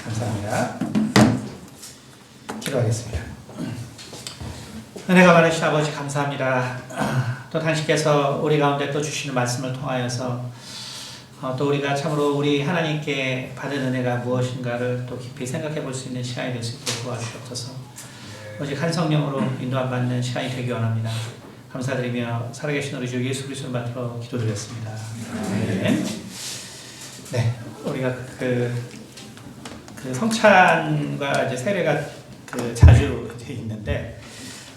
감사합니다. 기도하겠습니다. 은혜가 많으신 아버지 감사합니다. 또 당신께서 우리 가운데 또 주시는 말씀을 통하여서 또 우리가 참으로 우리 하나님께 받은 은혜가 무엇인가를 또 깊이 생각해 볼 수 있는 시간이 될 수 있도록 도와주옵소서. 오직 한 성령으로 인도함 받는 시간이 되기 원합니다. 감사드리며 살아계신 우리 주 예수 그리스도를 받들어 기도드렸습니다. 아멘. 네, 우리가 그 성찬과 이제 세례가 자주 있는데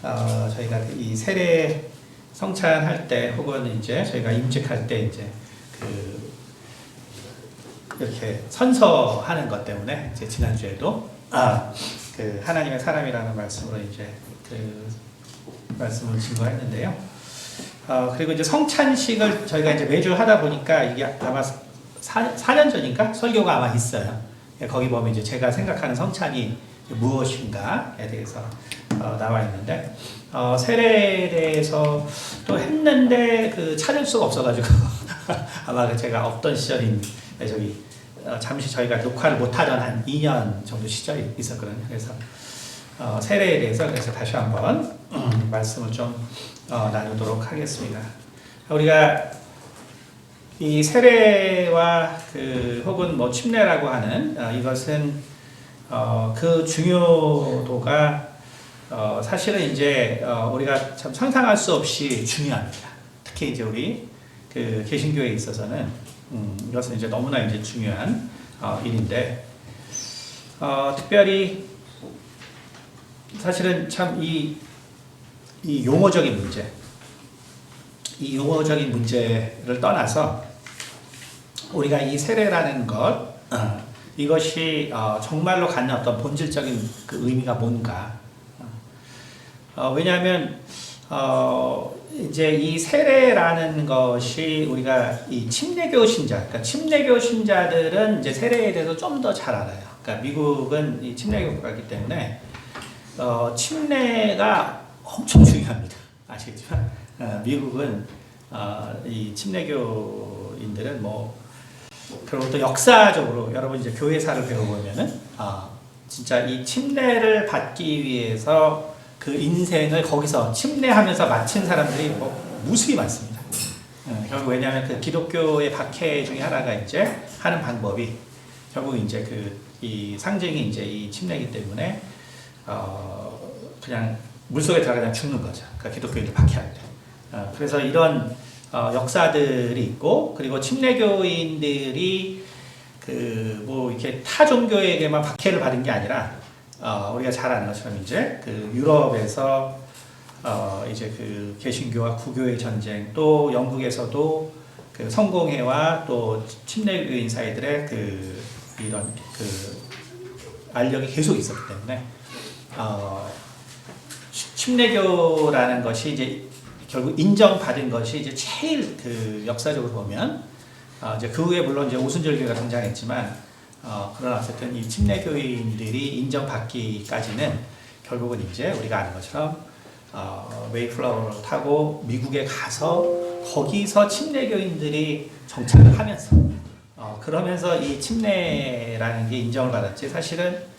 저희가 이 세례 성찬할 때 혹은 이제 저희가 임직할 때 이제 이렇게 선서하는 것 때문에 이제 지난주에도 하나님의 사람이라는 말씀으로 이제 말씀을 증거했는데요. 그리고 이제 성찬식을 저희가 이제 매주 하다 보니까 이게 아마 4년 전인가 설교가 아마 있어요. 거기 보면 이제 제가 생각하는 성찬이 무엇인가에 대해서 나와 있는데 세례에 대해서 또 했는데 찾을 수가 없어가지고 아마 제가 없던 시절인 잠시 저희가 녹화를 못하던 한 2년 정도 시절이 있었거든요. 그래서 세례에 대해서 그래서 다시 한번 말씀을 좀 나누도록 하겠습니다. 우리가 이 세례와 혹은 뭐 침례라고 하는 이것은 그 중요도가 사실은 이제 우리가 참 상상할 수 없이 중요합니다. 특히 이제 우리 개신교에 있어서는 이것은 이제 너무나 이제 중요한 일인데 특별히 사실은 참 이 용어적인 문제, 이 용어적인 문제를 떠나서 우리가 이 세례라는 것 이것이 정말로 갖는 어떤 본질적인 의미가 뭔가? 왜냐하면 이제 이 세례라는 것이 우리가 이 침례교 신자, 그러니까 침례교 신자들은 이제 세례에 대해서 좀 더 잘 알아요. 그러니까 미국은 이 침례교 국가이기 때문에 침례가 엄청 중요합니다. 아시겠지만 미국은 이 침례교인들은 그리고 또 역사적으로 여러분 이제 교회사를 배워보면은 진짜 이 침례를 받기 위해서 그 인생을 거기서 침례하면서 마친 사람들이 무수히 많습니다. 결국 왜냐하면 기독교의 박해 중에 하나가 이제 하는 방법이 결국 이제 이 상징이 이제 이 침례이기 때문에 그냥 물속에 들어가면 죽는 거죠. 그러니까 기독교인들 박해할 때. 그래서 이런 역사들이 있고 그리고 침례교인들이 이렇게 타 종교에게만 박해를 받은 게 아니라 우리가 잘 아는 것처럼 이제 유럽에서 이제 개신교와 구교의 전쟁 또 영국에서도 성공회와 또 침례교인 사이들의 이런 알력이 계속 있었기 때문에 침례교라는 것이 이제 결국 인정받은 것이 이제 제일 역사적으로 보면 이제 그 후에 물론 이제 오순절교가 등장했지만 그러나 어쨌든 이 침례교인들이 인정받기까지는 결국은 이제 우리가 아는 것처럼 메이플라워를 타고 미국에 가서 거기서 침례교인들이 정착을 하면서 그러면서 이 침례라는 게 인정을 받았지 사실은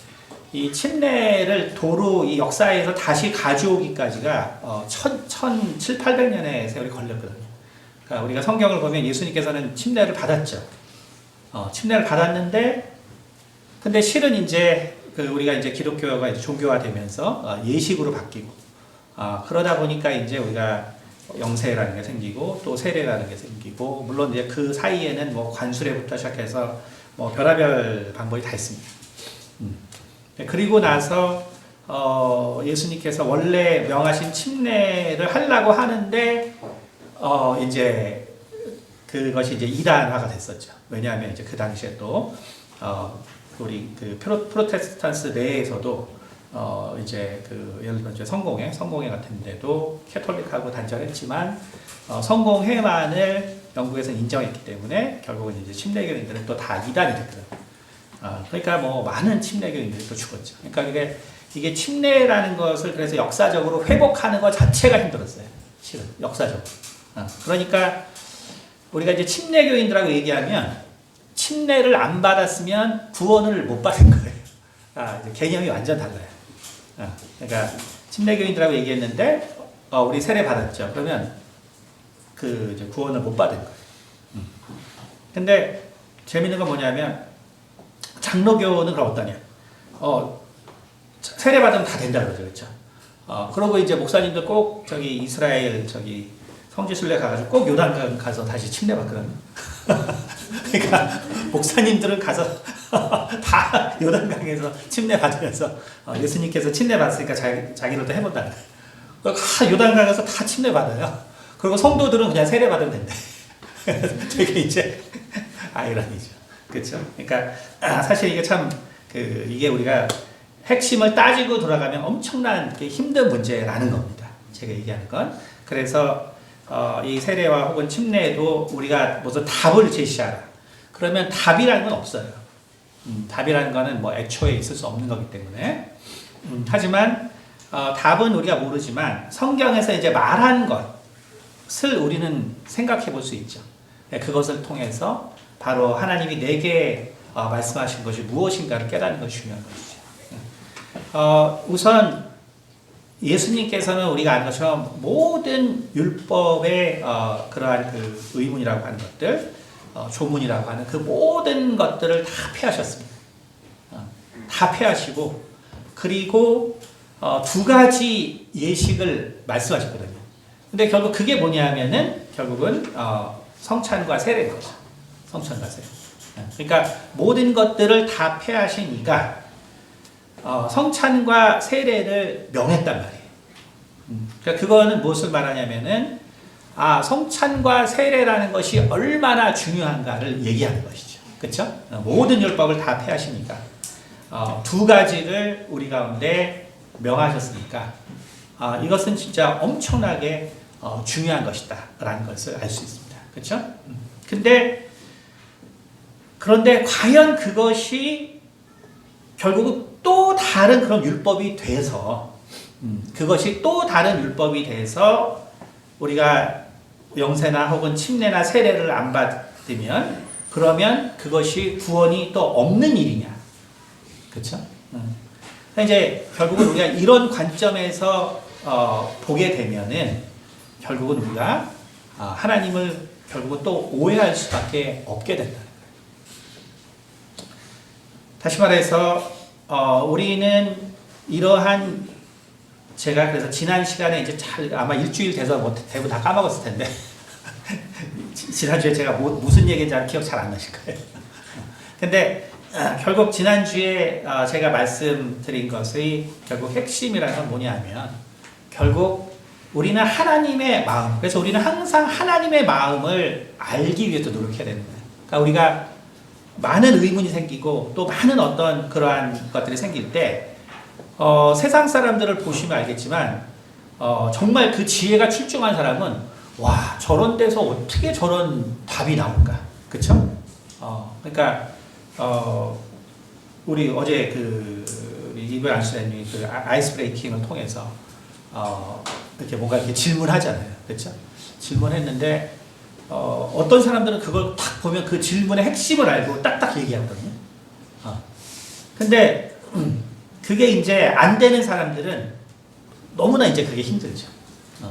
이 침례를 도로 이 역사에서 다시 가져오기까지가 1700~1800년의 세월이 걸렸거든요. 그러니까 우리가 성경을 보면 예수님께서는 침례를 받았죠. 침례를 받았는데 근데 실은 이제 우리가 이제 기독교가 이제 종교화되면서 예식으로 바뀌고 그러다 보니까 이제 우리가 영세라는 게 생기고 또 세례라는 게 생기고 물론 이제 그 사이에는 관수례부터 시작해서 별의별 방법이 다 있습니다. 그리고 나서 예수님께서 원래 명하신 침례를 하려고 하는데 이제 그것이 이제 이단화가 됐었죠. 왜냐하면 이제 그 당시에 또 우리 프로테스탄트 내에서도 이제 예를 들면 이제 성공회 같은 데도 캐톨릭하고 단절했지만 성공회만을 영국에서는 인정했기 때문에 결국은 이제 침례교인들은 또 다 이단이 됐거든요. 그러니까 많은 침례교인들이 또 죽었죠. 그러니까 이게 침례라는 것을 그래서 역사적으로 회복하는 것 자체가 힘들었어요. 실은 역사적으로. 그러니까 우리가 이제 침례교인들하고 얘기하면 침례를 안 받았으면 구원을 못 받은 거예요. 이제 개념이 완전 달라요. 그러니까 침례교인들하고 얘기했는데 우리 세례 받았죠. 그러면 그 이제 구원을 못 받은 거예요. 근데 재밌는 건 뭐냐면 장로교는 그럼 어떠냐? 세례 받으면 다 된다 그러죠, 그렇죠? 그러고 이제 목사님들 꼭 저기 이스라엘 저기 성지순례 가가지고 꼭 요단강 가서 다시 침례 받거든요. 그러니까 목사님들은 가서 다 요단강에서 침례 받으면서 예수님께서 침례 받았으니까 자기들도 해본다. 요단강에서 다 침례 받아요. 그리고 성도들은 그냥 세례 받으면 된대. 되게 이제 아이러니죠. 그렇죠? 그러니까 사실 이게 참 이게 우리가 핵심을 따지고 돌아가면 엄청난 힘든 문제라는 겁니다. 제가 얘기하는 건. 그래서 이 세례와 혹은 침례에도 우리가 무슨 답을 제시하라. 그러면 답이라는 건 없어요. 답이라는 거는 뭐 애초에 있을 수 없는 거기 때문에. 하지만 답은 우리가 모르지만 성경에서 이제 말한 것을 우리는 생각해 볼 수 있죠. 그것을 통해서 바로 하나님이 내게 말씀하신 것이 무엇인가를 깨닫는 것이 중요한 것이죠. 우선 예수님께서는 우리가 아는 것처럼 모든 율법의 그러한 그 의문이라고 하는 것들, 조문이라고 하는 그 모든 것들을 다 폐하셨습니다. 다 폐하시고 그리고 두 가지 예식을 말씀하셨거든요. 근데 결국 그게 뭐냐면은 결국은 성찬과 세례인 거죠. 성찬과 세례. 그러니까 모든 것들을 다 폐하시니까 성찬과 세례를 명했단 말이에요. 그러니까 그거는 무엇을 말하냐면은 성찬과 세례라는 것이 얼마나 중요한가를 얘기하는 것이죠. 그렇죠? 모든 율법을 다 폐하시니까 두 가지를 우리 가운데 명하셨으니까 이것은 진짜 엄청나게 중요한 것이다라는 것을 알 수 있습니다. 그렇죠? 그런데 과연 그것이 결국은 또 다른 그런 율법이 돼서 그것이 또 다른 율법이 돼서 우리가 영세나 혹은 침례나 세례를 안 받으면 그러면 그것이 구원이 또 없는 일이냐? 그렇죠? 이제 결국은 우리가 이런 관점에서 보게 되면은 결국은 우리가 하나님을 결국은 또 오해할 수밖에 없게 된다. 다시 말해서 우리는 이러한 제가 그래서 지난 시간에 이제 아마 일주일 돼서 뭐 대부분 다 까먹었을 텐데 지난주에 제가 무슨 얘기인지 기억 잘 안 나실 거예요. 근데 결국 지난주에 제가 말씀드린 것의 결국 핵심이라는 건 뭐냐면 결국 우리는 하나님의 마음, 그래서 우리는 항상 하나님의 마음을 알기 위해서 노력해야 되는 거예요. 그러니까 우리가 많은 의문이 생기고 또 많은 어떤 그러한 것들이 생길 때 세상 사람들을 보시면 알겠지만 정말 그 지혜가 출중한 사람은 와 저런 데서 어떻게 저런 답이 나올까, 그렇죠? 그러니까 우리 어제 이브 안수사님이 그 아이스 브레이킹을 통해서 이렇게 뭔가 이렇게 질문하잖아요, 그렇죠? 질문했는데 어떤 사람들은 그걸 딱 보면 그 질문의 핵심을 알고 딱딱 얘기하거든요. 근데 그게 이제 안 되는 사람들은 너무나 이제 그게 힘들죠.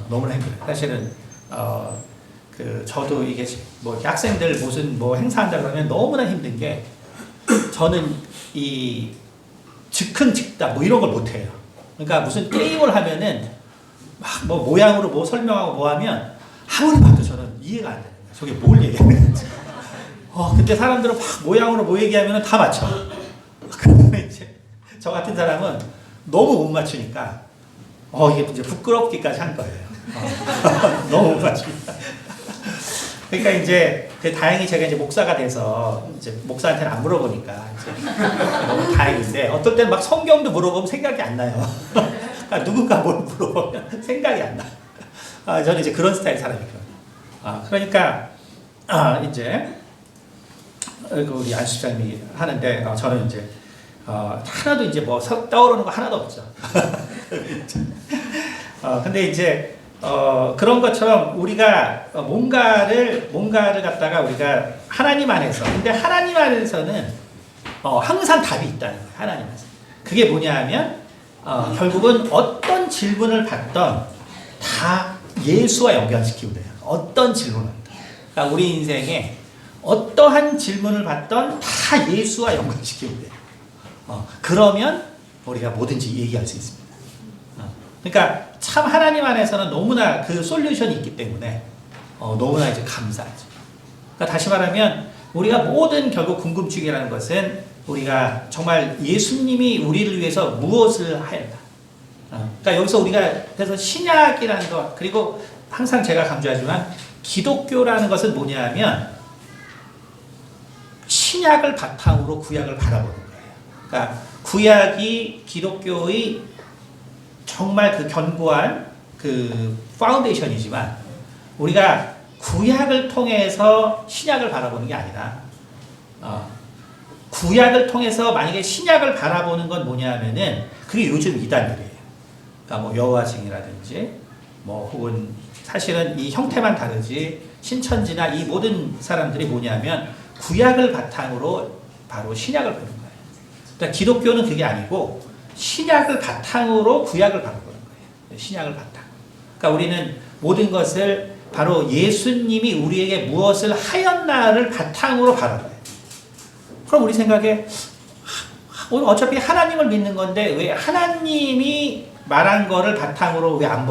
너무나 힘들어요. 사실은 저도 이게 뭐 학생들 무슨 뭐 행사한다 그러면 너무나 힘든 게 저는 이 즉흥즉답 뭐 이런 걸 못해요. 그러니까 무슨 게임을 하면은 막 뭐 모양으로 뭐 설명하고 뭐 하면 아무리 봐도 저는 이해가 안 돼요. 저게 뭘 얘기하는 건지. 근데 사람들은 막 모양으로 뭐 얘기하면 다 맞춰. 그러면 이제 저 같은 사람은 너무 못 맞추니까 이게 이제 부끄럽기까지 한 거예요. 너무 못 맞추니까. 그러니까 이제 다행히 제가 이제 목사가 돼서 이제 목사한테는 안 물어보니까 이제 너무 다행인데 어떨 때는 막 성경도 물어보면 생각이 안 나요. 그러니까 누군가 뭘 물어보면 생각이 안 나. 저는 이제 그런 스타일 사람이거든요. 그러니까 이제 우리 안수장님이 하는데 저는 이제 하나도 이제 뭐 떠오르는 거 하나도 없죠. 근데 이제 그런 것처럼 우리가 뭔가를 갖다가 우리가 하나님 안에서, 근데 하나님 안에서는 항상 답이 있다는 거예요. 하나님 안에서. 그게 뭐냐 하면 결국은 어떤 질문을 받던 다 예수와 연결시키면 돼요. 어떤 질문을 받던. 그러니까 우리 인생에 어떠한 질문을 받던 다 예수와 연결시키면 돼요. 그러면 우리가 뭐든지 얘기할 수 있습니다. 그러니까 참 하나님 안에서는 너무나 그 솔루션이 있기 때문에 너무나 이제 감사하죠. 그러니까 다시 말하면 우리가 모든 결국 궁금증이라는 것은 우리가 정말 예수님이 우리를 위해서 무엇을 하였나. 그러니까 여기서 우리가 그래서 신약이라는 것, 그리고 항상 제가 강조하지만 기독교라는 것은 뭐냐 하면 신약을 바탕으로 구약을 바라보는 거예요. 그러니까 구약이 기독교의 정말 그 견고한 그 파운데이션이지만 우리가 구약을 통해서 신약을 바라보는 게 아니라 구약을 통해서 만약에 신약을 바라보는 건 뭐냐 하면은 그게 요즘 이단들이에요. 그러니까 뭐 여호와 증이라든지 뭐 혹은 사실은 이 형태만 다르지 신천지나 이 모든 사람들이 뭐냐면 구약을 바탕으로 바로 신약을 보는 거예요. 그러니까 기독교는 그게 아니고 신약을 바탕으로 구약을 바라보는 거예요. 신약을 바탕. 그러니까 우리는 모든 것을 바로 예수님이 우리에게 무엇을 하였나를 바탕으로 바라봐요. 그럼 우리 생각에 오늘 어차피 하나님을 믿는 건데 왜 하나님이 말한 거를 바탕으로 왜 안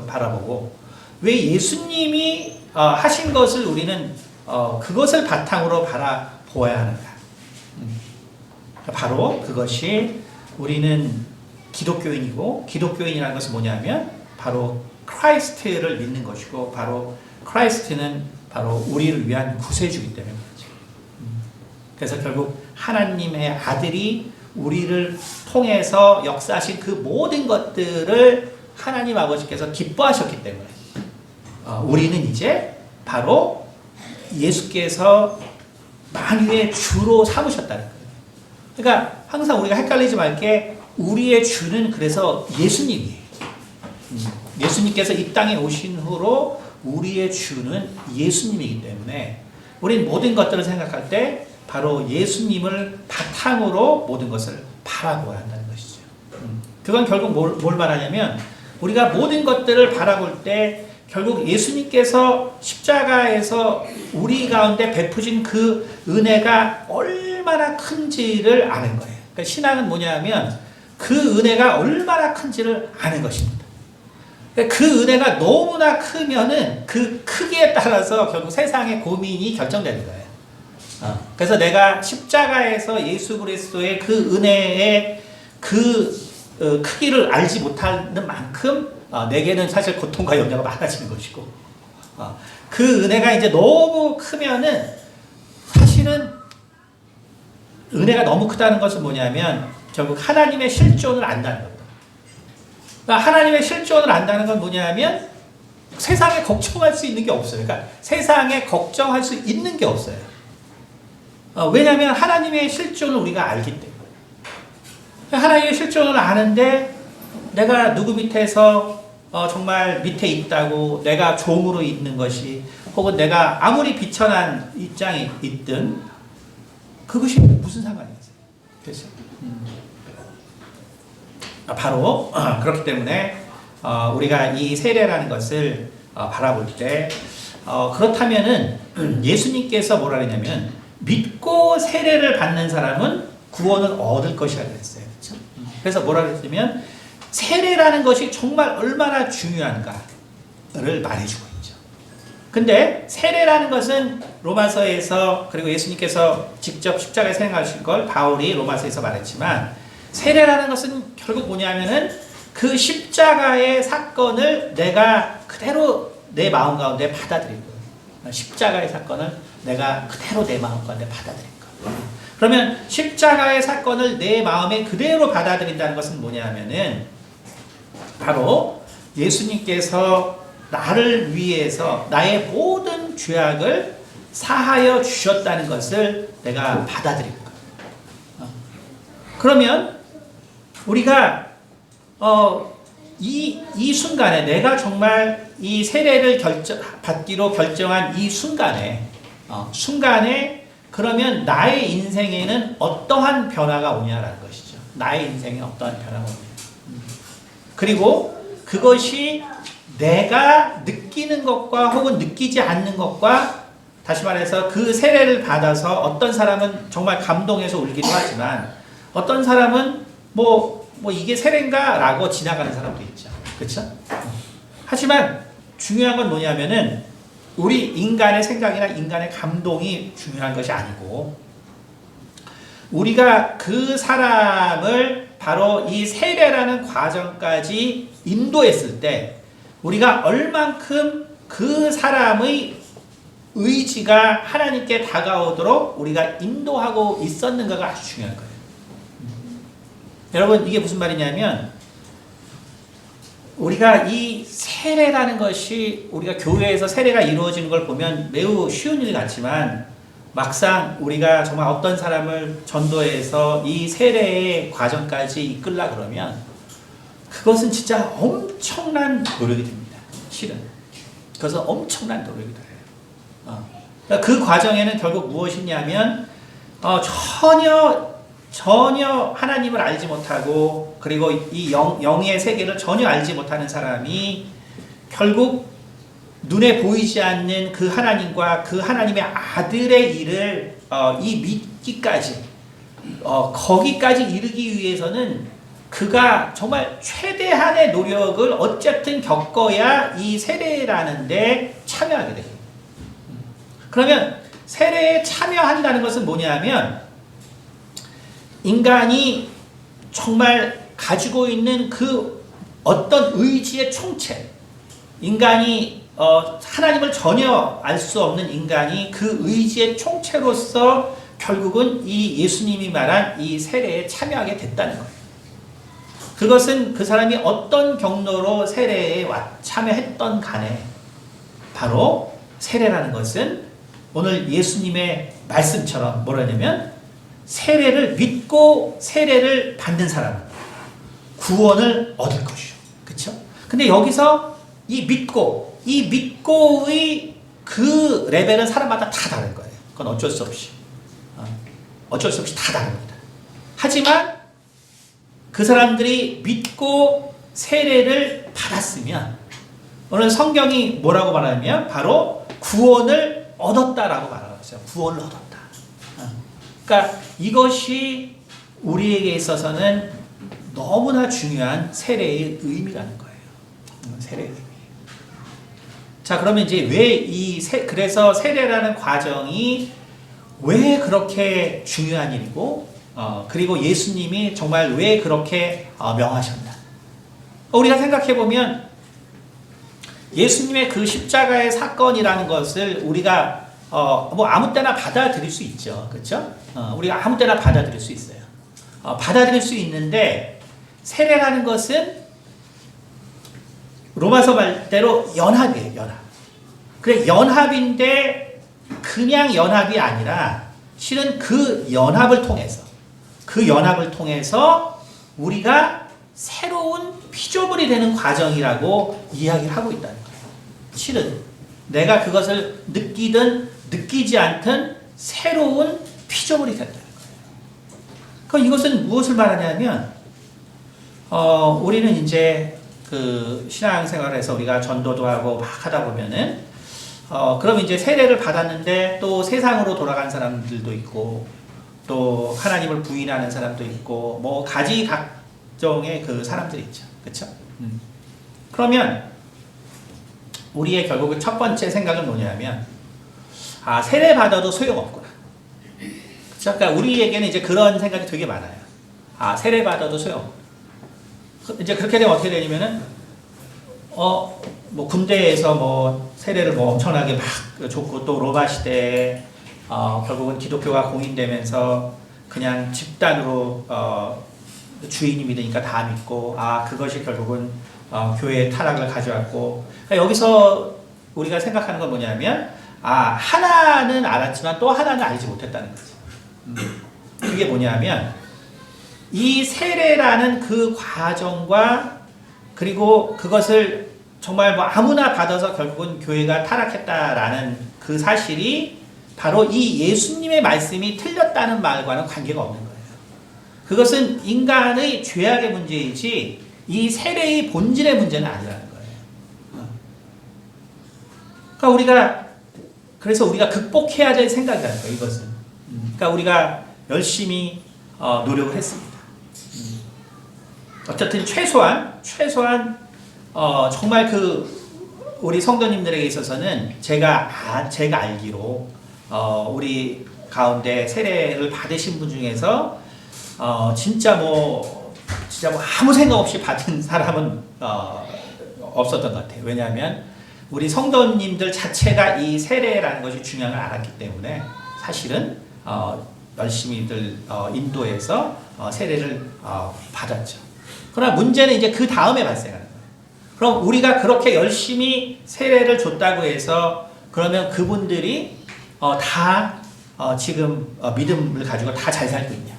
바라보고 왜 예수님이 하신 것을 우리는 그것을 바탕으로 바라보아야 하는가? 바로 그것이 우리는 기독교인이고 기독교인이라는 것은 뭐냐면 바로 크라이스트를 믿는 것이고 바로 크라이스트는 바로 우리를 위한 구세주이기 때문에 그렇죠. 그래서 결국 하나님의 아들이 우리를 통해서 역사하신 그 모든 것들을 하나님 아버지께서 기뻐하셨기 때문에 우리는 이제 바로 예수께서 만유의 주로 삼으셨다는 거예요. 그러니까 항상 우리가 헷갈리지 말게 우리의 주는 그래서 예수님이에요. 예수님께서 이 땅에 오신 후로 우리의 주는 예수님이기 때문에 우리는 모든 것들을 생각할 때 바로 예수님을 바탕으로 모든 것을 바라보아야 한다는 것이죠. 그건 결국 뭘 말하냐면 우리가 모든 것들을 바라볼 때 결국 예수님께서 십자가에서 우리 가운데 베푸신 그 은혜가 얼마나 큰지를 아는 거예요. 그러니까 신앙은 뭐냐면 그 은혜가 얼마나 큰지를 아는 것입니다. 그 은혜가 너무나 크면은 그 크기에 따라서 결국 세상의 고민이 결정되는 거예요. 그래서 내가 십자가에서 예수 그리스도의 그 은혜의 그 크기를 알지 못하는 만큼 내게는 사실 고통과 염려가 많아지는 것이고 그 은혜가 이제 너무 크면은 사실은 은혜가 너무 크다는 것은 뭐냐면 결국 하나님의 실존을 안다는 겁니다. 그러니까 하나님의 실존을 안다는 건 뭐냐면 세상에 걱정할 수 있는 게 없어요. 그러니까 세상에 걱정할 수 있는 게 없어요. 왜냐하면 하나님의 실존을 우리가 알기 때문에. 하나님의 실존을 아는데 내가 누구 밑에서 정말 밑에 있다고 내가 종으로 있는 것이 혹은 내가 아무리 비천한 입장이 있든 그것이 무슨 상관이 있어요. 그렇죠? 바로 그렇기 때문에 우리가 이 세례라는 것을 바라볼 때 그렇다면은 예수님께서 뭐라 그랬냐면 믿고 세례를 받는 사람은 구원을 얻을 것이라 그랬어요. 그렇죠? 그래서 뭐라 그랬냐면 세례라는 것이 정말 얼마나 중요한가를 말해주고 있죠. 근데 세례라는 것은 로마서에서 그리고 예수님께서 직접 십자가에 생각하신 걸 바울이 로마서에서 말했지만 세례라는 것은 결국 뭐냐면은 그 십자가의 사건을 내가 그대로 내 마음 가운데 받아들이고 십자가의 사건을 내가 그대로 내 마음 가운데 받아들인 거예요. 그러면 십자가의 사건을 내 마음에 그대로 받아들인다는 것은 뭐냐면은 바로 예수님께서 나를 위해서 나의 모든 죄악을 사하여 주셨다는 것을 내가 받아들인 거예요. 그러면 우리가 이 순간에 내가 정말 이 세례를 받기로 결정한 이 순간에 그러면 나의 인생에는 어떠한 변화가 오냐라는 것이죠. 나의 인생에 어떠한 변화가 오냐. 그리고 그것이 내가 느끼는 것과 혹은 느끼지 않는 것과, 다시 말해서 그 세례를 받아서 어떤 사람은 정말 감동해서 울기도 하지만 어떤 사람은 뭐 이게 세례인가? 라고 지나가는 사람도 있죠. 그렇죠? 하지만 중요한 건 뭐냐면은 우리 인간의 생각이나 인간의 감동이 중요한 것이 아니고, 우리가 그 사람을 바로 이 세례라는 과정까지 인도했을 때 우리가 얼만큼 그 사람의 의지가 하나님께 다가오도록 우리가 인도하고 있었는가가 아주 중요한 거예요. 여러분, 이게 무슨 말이냐면, 우리가 이 세례라는 것이, 우리가 교회에서 세례가 이루어지는 걸 보면 매우 쉬운 일 같지만, 막상 우리가 정말 어떤 사람을 전도해서 이 세례의 과정까지 이끌라 그러면 그것은 진짜 엄청난 노력이 됩니다. 실은. 그것은 엄청난 노력이 돼요. 그러니까 그 과정에는 결국 무엇이냐면 전혀 하나님을 알지 못하고, 그리고 이 영의 세계를 전혀 알지 못하는 사람이 결국 눈에 보이지 않는 그 하나님과 그 하나님의 아들의 일을 이 믿기까지, 거기까지 이르기 위해서는 그가 정말 최대한의 노력을 어쨌든 겪어야 이 세례라는 데 참여하게 돼요. 그러면 세례에 참여한다는 것은 뭐냐면, 인간이 정말 가지고 있는 그 어떤 의지의 총체, 인간이 하나님을 전혀 알 수 없는 인간이 그 의지의 총체로서 결국은 이 예수님이 말한 이 세례에 참여하게 됐다는 거예요. 그것은 그 사람이 어떤 경로로 세례에 참여했던 간에, 바로 세례라는 것은 오늘 예수님의 말씀처럼 뭐라냐면, 세례를 믿고 세례를 받는 사람은 구원을 얻을 것이요. 그렇죠? 근데 여기서 이 믿고의 그 레벨은 사람마다 다 다른 거예요. 그건 어쩔 수 없이 다 다릅니다. 하지만 그 사람들이 믿고 세례를 받았으면, 오늘 성경이 뭐라고 말하냐면 바로 구원을 얻었다라고 말하는 거죠. 구원을 얻었다. 그러니까 이것이 우리에게 있어서는 너무나 중요한 세례의 의미라는 거예요. 세례의 의미. 자, 그러면 이제 그래서 세례라는 과정이 왜 그렇게 중요한 일이고, 그리고 예수님이 정말 왜 그렇게 명하셨나? 우리가 생각해 보면 예수님의 그 십자가의 사건이라는 것을 우리가 뭐 아무 때나 받아들일 수 있죠. 그렇죠? 우리가 아무 때나 받아들일 수 있어요. 받아들일 수 있는데, 세례라는 것은 로마서 말대로 연합이에요. 연합. 그래, 연합인데 그냥 연합이 아니라 실은 그 연합을 통해서 우리가 새로운 피조물이 되는 과정이라고 이야기를 하고 있다는 거예요. 실은 내가 그것을 느끼든 느끼지 않든 새로운 피조물이 된다는 거예요. 그럼 이것은 무엇을 말하냐면, 우리는 이제 그 신앙생활에서 우리가 전도도 하고 막 하다 보면은, 그럼 이제 세례를 받았는데 또 세상으로 돌아간 사람들도 있고, 또 하나님을 부인하는 사람도 있고, 뭐 가지각종의 그 사람들이 있죠. 그렇죠? 그러면 우리의 결국은 첫 번째 생각은 뭐냐면, 세례 받아도 소용없구나. 그렇죠? 그러니까 우리에게는 이제 그런 생각이 되게 많아요. 세례 받아도 소용없구나. 이제 그렇게 되면 어떻게 되냐면은, 뭐 군대에서 뭐 세례를 뭐 엄청나게 막 줬고, 또 로마 시대에 결국은 기독교가 공인되면서 그냥 집단으로 주인이 믿으니까 다 믿고, 그것이 결국은 교회의 타락을 가져왔고, 그러니까 여기서 우리가 생각하는 건 뭐냐면, 하나는 알았지만 또 하나는 알지 못했다는 거죠. 그게 뭐냐면, 이 세례라는 그 과정과, 그리고 그것을 정말 뭐 아무나 받아서 결국은 교회가 타락했다라는 그 사실이 바로 이 예수님의 말씀이 틀렸다는 말과는 관계가 없는 거예요. 그것은 인간의 죄악의 문제이지 이 세례의 본질의 문제는 아니라는 거예요. 그러니까 그래서 우리가 극복해야 될 생각이라는 거예요, 이것은. 그러니까 우리가 열심히 노력을 했습니다. 어쨌든 최소한 정말 우리 성도님들에게 있어서는 제가 알기로 우리 가운데 세례를 받으신 분 중에서 진짜 뭐 아무 생각 없이 받은 사람은 없었던 것 같아요. 왜냐하면 우리 성도님들 자체가 이 세례라는 것이 중요한 걸 알았기 때문에 사실은 열심히들 인도해서 세례를 받았죠. 그러나 문제는 이제 그 다음에 발생하는 거예요. 그럼 우리가 그렇게 열심히 세례를 줬다고 해서 그러면 그분들이 다 지금 믿음을 가지고 다 잘 살고 있냐?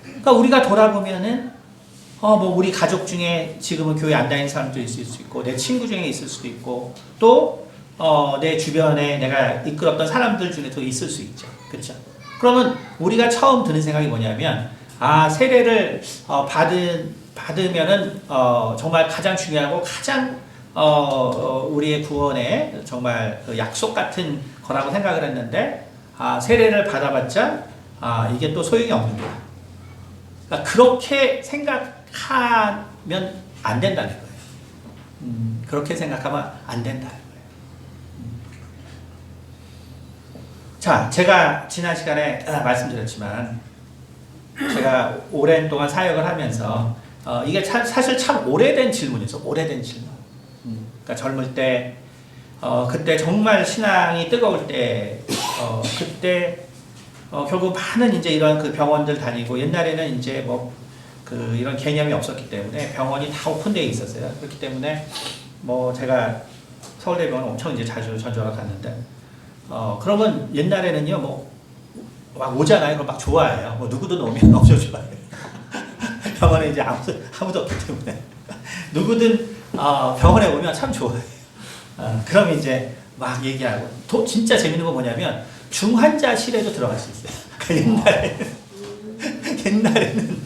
그러니까 우리가 돌아보면은 뭐 우리 가족 중에 지금은 교회 안 다니는 사람도 있을 수 있고 내 친구 중에 있을 수도 있고 또 내 주변에 내가 이끌었던 사람들 중에도 있을 수 있죠. 그렇죠? 그러면 우리가 처음 드는 생각이 뭐냐면 세례를 받으면은 정말 가장 중요하고 가장 우리의 구원에 정말 그 약속 같은 거라고 생각을 했는데 세례를 받아봤자 이게 또 소용이 없는 거야. 그러니까 그렇게 생각하면 안 된다는 거예요. 그렇게 생각하면 안 된다는 거예요. 자, 제가 지난 시간에 말씀드렸지만 제가 오랜 동안 사역을 하면서 이게 사실 참 오래된 질문이었어. 오래된 질문. 그러니까 젊을 때 그때 정말 신앙이 뜨거울 때 그때 결국 많은 이제 이런 그 병원들 다니고 옛날에는 이제 뭐 이런 개념이 없었기 때문에 병원이 다 오픈되어 있었어요. 그렇기 때문에 뭐 제가 서울대병원 엄청 이제 자주 전전을 갔는데 그러면 옛날에는요 뭐 막 오잖아요. 그럼 막 좋아해요. 뭐 누구든 오면 엄청 좋아해요. 병원에 이제 아무도 없기 때문에 누구든 병원에 오면 참 좋아해요. 그럼 이제 막 얘기하고 진짜 재밌는 거 뭐냐면 중환자실에도 들어갈 수 있어요. 옛날에는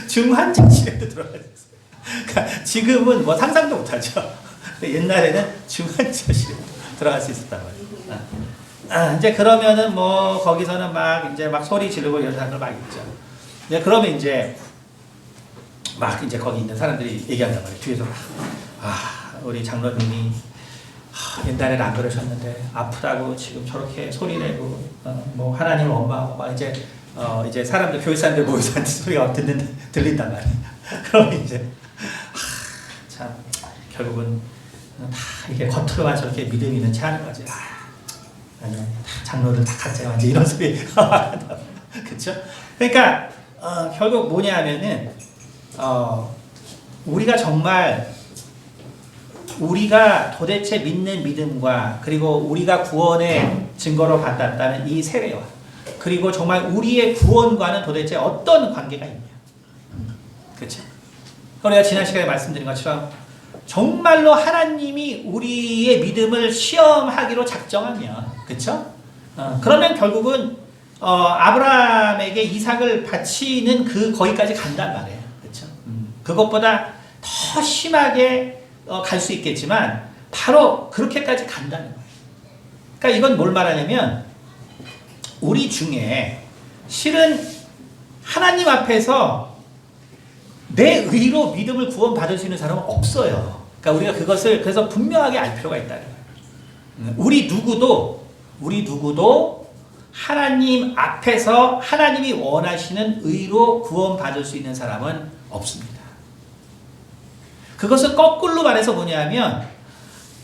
중환자실에도 들어갈 수 있어요. 그러니까 지금은 뭐 상상도 못하죠. 옛날에는 중환자실에 들어갈 수 있었단 말이에요. 이제 그러면은 뭐 거기서는 막 소리 지르고 이런 사람들 막 있죠. 이제 그러면 이제 거기 있는 사람들이 얘기한단 말이에요. 뒤에서 우리 장로님이 옛날에는 안 그러셨는데 아프다고 지금 저렇게 소리 내고 뭐 하나님을 원망하고 막 이제 사람들 교회 사람들 모여서 하는 소리가 들린단 말이에요. 그러면 이제 참 결국은 다 이게 겉으로만 저렇게 믿음 있는 체 하는 거지. 아니면 장로들 다 가짜야 완전 이런 소리. 그렇죠? 그러니까 결국 뭐냐면은 우리가 정말 우리가 도대체 믿는 믿음과 그리고 우리가 구원의 증거로 받았다는 이 세례와 그리고 정말 우리의 구원과는 도대체 어떤 관계가 있냐. 그렇죠? 우리가 지난 시간에 말씀드린 것처럼 정말로 하나님이 우리의 믿음을 시험하기로 작정하면 그렇죠? 그러면 결국은 아브라함에게 이삭을 바치는 거기까지 간단 말이에요. 그렇죠? 그것보다 더 심하게 갈 수 있겠지만 바로 그렇게까지 간다는 거예요. 그러니까 이건 뭘 말하냐면 우리 중에 실은 하나님 앞에서 내 의로 믿음을 구원받을 수 있는 사람은 없어요. 그러니까 우리가 그것을 그래서 분명하게 알 필요가 있다는 거예요. 우리 누구도 하나님 앞에서 하나님이 원하시는 의로 구원받을 수 있는 사람은 없습니다. 그것은 거꾸로 말해서 뭐냐면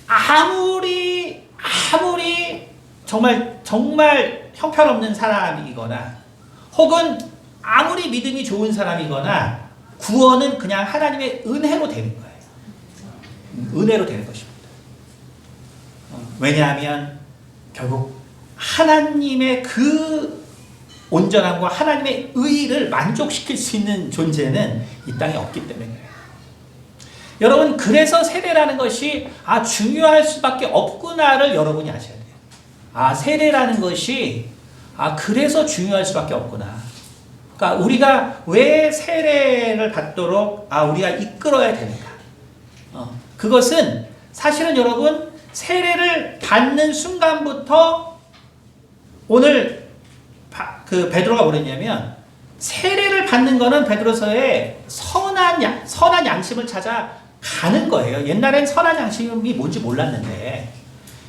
아무리 정말 형편없는 사람이거나 혹은 아무리 믿음이 좋은 사람이거나 구원은 그냥 하나님의 은혜로 되는 거예요. 은혜로 되는 것입니다. 왜냐하면 결국 하나님의 그 온전함과 하나님의 의를 만족시킬 수 있는 존재는 이 땅에 없기 때문에 여러분 그래서 세례라는 것이 중요할 수밖에 없구나를 여러분이 아셔야 돼요. 세례라는 것이 그래서 중요할 수밖에 없구나. 그러니까 우리가 왜 세례를 받도록 우리가 이끌어야 되는가? 그것은 사실은 여러분 세례를 받는 순간부터 오늘 그 베드로가 뭐랬냐면 세례를 받는 거는 베드로서의 선한 양심을 찾아 가는 거예요. 옛날엔 선한 양심이 뭔지 몰랐는데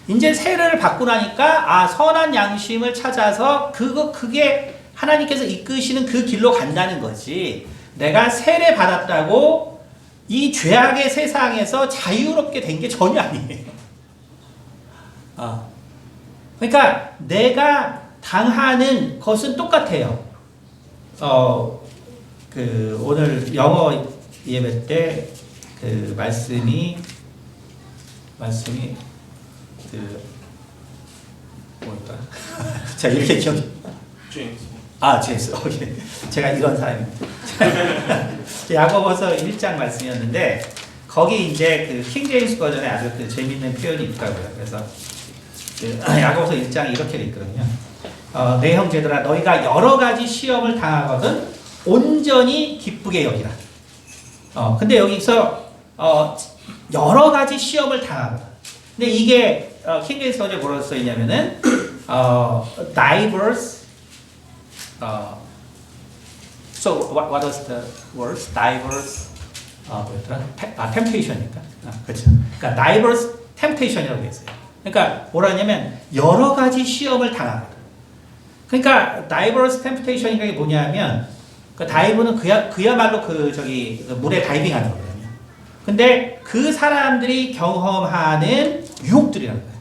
이제 세례를 받고 나니까 선한 양심을 찾아서 그게 하나님께서 이끄시는 그 길로 간다는 거지. 내가 세례 받았다고 이 죄악의 세상에서 자유롭게 된 게 전혀 아니에요. 그러니까 내가 당하는 것은 똑같아요. 오늘 영어 예배 때 그 말씀이 뭘까? 자, 이렇게 기억이. 제임스. 제가 이런 사람입니다. 야고보서 1장 말씀이었는데 거기 이제 그 킹제임스 버전에 아주 그 재밌는 표현이 있더라고요. 그래서 야고보서 1장이 이렇게 돼 있거든요. 내 형제들아 너희가 여러 가지 시험을 당하거든 온전히 기쁘게 여기라. 근데 여기서 여러 가지 시험을 당하거든. 근데 이게 킹제임스 버전에 뭐라고 써 있냐면은 diverse. So what was the words? Diverse. 뭐였더라? temptation이니까. 그렇죠. 그러니까 diverse temptation이라고 돼 있어요. 그러니까 뭐라 하냐면 여러 가지 시험을 당하거든. 그러니까 diverse temptation이가 뭐냐면 그 다이브는 그야말로 물에 다이빙하는 거거든요. 근데 그 사람들이 경험하는 유혹들이라는 거예요.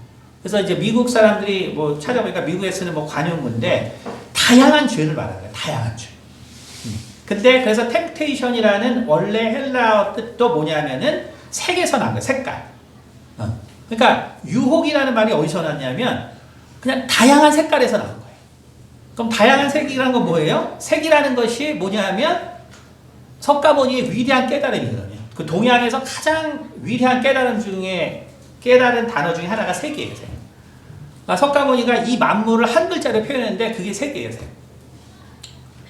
그래서 이제 미국 사람들이 뭐 찾아보니까 미국에 쓰는 뭐 관용구인데 다양한 죄를 말하는 거예요. 다양한 죄. 근데 그래서 템테이션이라는 원래 헬라어 뜻도 뭐냐면은 색에서 난 거예요. 색깔. 그러니까 유혹이라는 말이 어디서 났냐면 그냥 다양한 색깔에서 나온 거예요. 그럼 다양한 색이라는 건 뭐예요? 색이라는 것이 뭐냐면 석가모니의 위대한 깨달음이거든요. 그 동양에서 가장 위대한 깨달은 단어 중에 하나가 색이에요. 색. 그러니까 석가모니가 이 만물을 한 글자로 표현했는데 그게 색이에요. 색.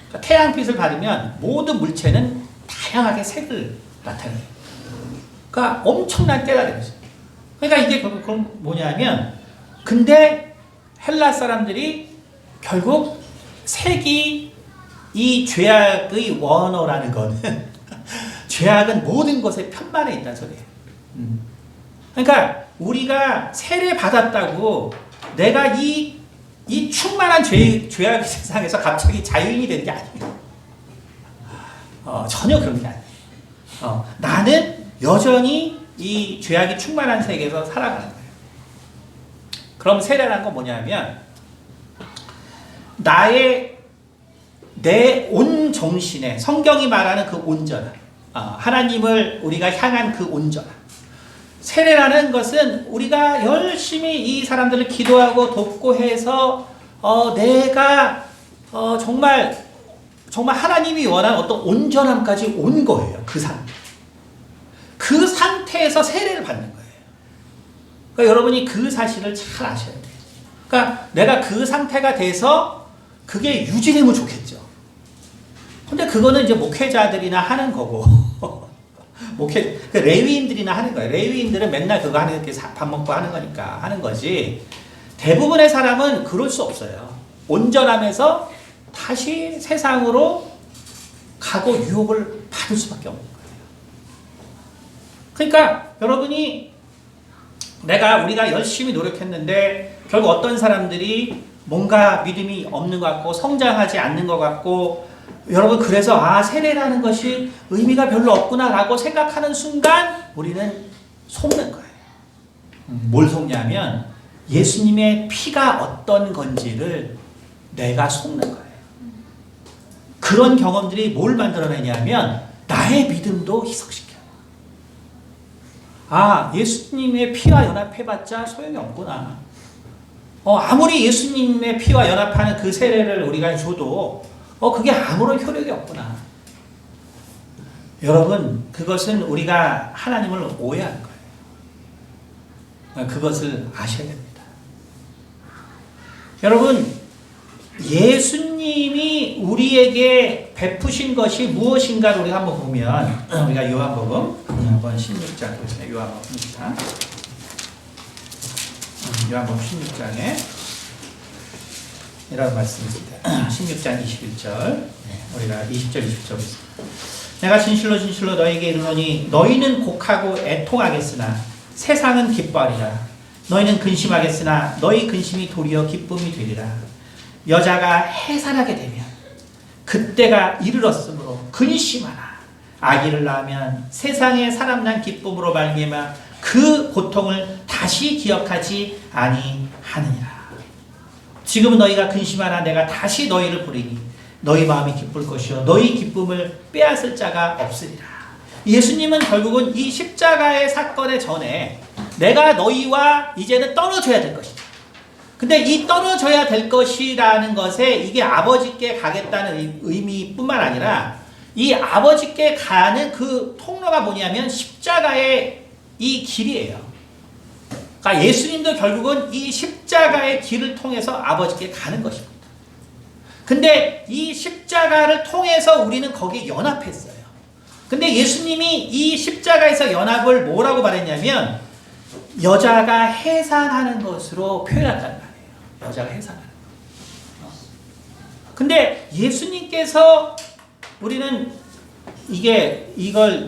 그러니까 태양빛을 받으면 모든 물체는 다양하게 색을 나타내요. 그러니까 엄청난 깨달음이죠. 그러니까 이게 그럼 뭐냐면 근데 헬라 사람들이 결국 색이 이 죄악의 원어라는 거는 죄악은 모든 것에 편만에 있다는 소리예요. 그러니까 우리가 세례 받았다고 내가 이 충만한 죄악의 세상에서 갑자기 자유인이 되는 게 아니에요. 전혀 그런 게 아니에요. 나는 여전히 이 죄악이 충만한 세계에서 살아가는 거예요. 그럼 세례라는 건 뭐냐면 내 온 정신에 성경이 말하는 그 온전함, 하나님을 우리가 향한 그 온전함. 세례라는 것은 우리가 열심히 이 사람들을 기도하고 돕고 해서 내가 정말 하나님이 원하는 어떤 온전함까지 온 거예요. 그 상태에서 세례를 받는 거예요. 그러니까 여러분이 그 사실을 잘 아셔야 돼요. 그러니까 내가 그 상태가 돼서 그게 유지되면 좋겠죠. 근데 그거는 이제 목회자들이나 하는 거고 레위인들이나 하는 거예요. 레위인들은 맨날 그거 하는 게 밥 먹고 하는 거니까 하는 거지. 대부분의 사람은 그럴 수 없어요. 온전함에서 다시 세상으로 가고 유혹을 받을 수밖에 없는 거예요. 그러니까 여러분이 우리가 열심히 노력했는데 결국 어떤 사람들이 뭔가 믿음이 없는 것 같고 성장하지 않는 것 같고 여러분 그래서 세례라는 것이 의미가 별로 없구나 라고 생각하는 순간 우리는 속는 거예요. 뭘 속냐면 예수님의 피가 어떤 건지를 내가 속는 거예요. 그런 경험들이 뭘 만들어내냐면 나의 믿음도 희석시켜요. 예수님의 피와 연합해봤자 소용이 없구나. 아무리 예수님의 피와 연합하는 그 세례를 우리가 줘도 그게 아무런 효력이 없구나. 여러분, 그것은 우리가 하나님을 오해하는 거예요. 그것을 아셔야 됩니다. 여러분, 예수님이 우리에게 베푸신 것이 무엇인가를 우리가 한번 보면, 우리가 요한복음 한번 16장 보겠습니다. 요한복음 16장. 요한복음 16장에 이런 말씀이 있습니다. 16장 21절. 우리가 20절, 20절 보겠습니다. 내가 진실로 진실로 너희에게 이르노니 너희는 곡하고 애통하겠으나 세상은 기뻐하리라. 너희는 근심하겠으나 너희 근심이 도리어 기쁨이 되리라. 여자가 해산하게 되면 그때가 이르렀으므로 근심하나 아기를 낳으면 세상에 사람 난 기쁨으로 말미암아 그 고통을 다시 기억하지 아니하느니라. 지금 너희가 근심하나 내가 다시 너희를 부르니 너희 마음이 기쁠 것이요 너희 기쁨을 빼앗을 자가 없으리라. 예수님은 결국은 이 십자가의 사건의 전에 내가 너희와 이제는 떨어져야 될 것이다. 근데 이 떨어져야 될 것이라는 것에 이게 아버지께 가겠다는 의미뿐만 아니라 이 아버지께 가는 그 통로가 뭐냐면 십자가의 이 길이에요. 그러니까 예수님도 결국은 이 십자가의 길을 통해서 아버지께 가는 것입니다. 근데 이 십자가를 통해서 우리는 거기에 연합했어요. 근데 예수님이 이 십자가에서 연합을 뭐라고 말했냐면 여자가 해산하는 것으로 표현한단 말이에요. 여자가 해산하는 것. 근데 예수님께서 우리는 이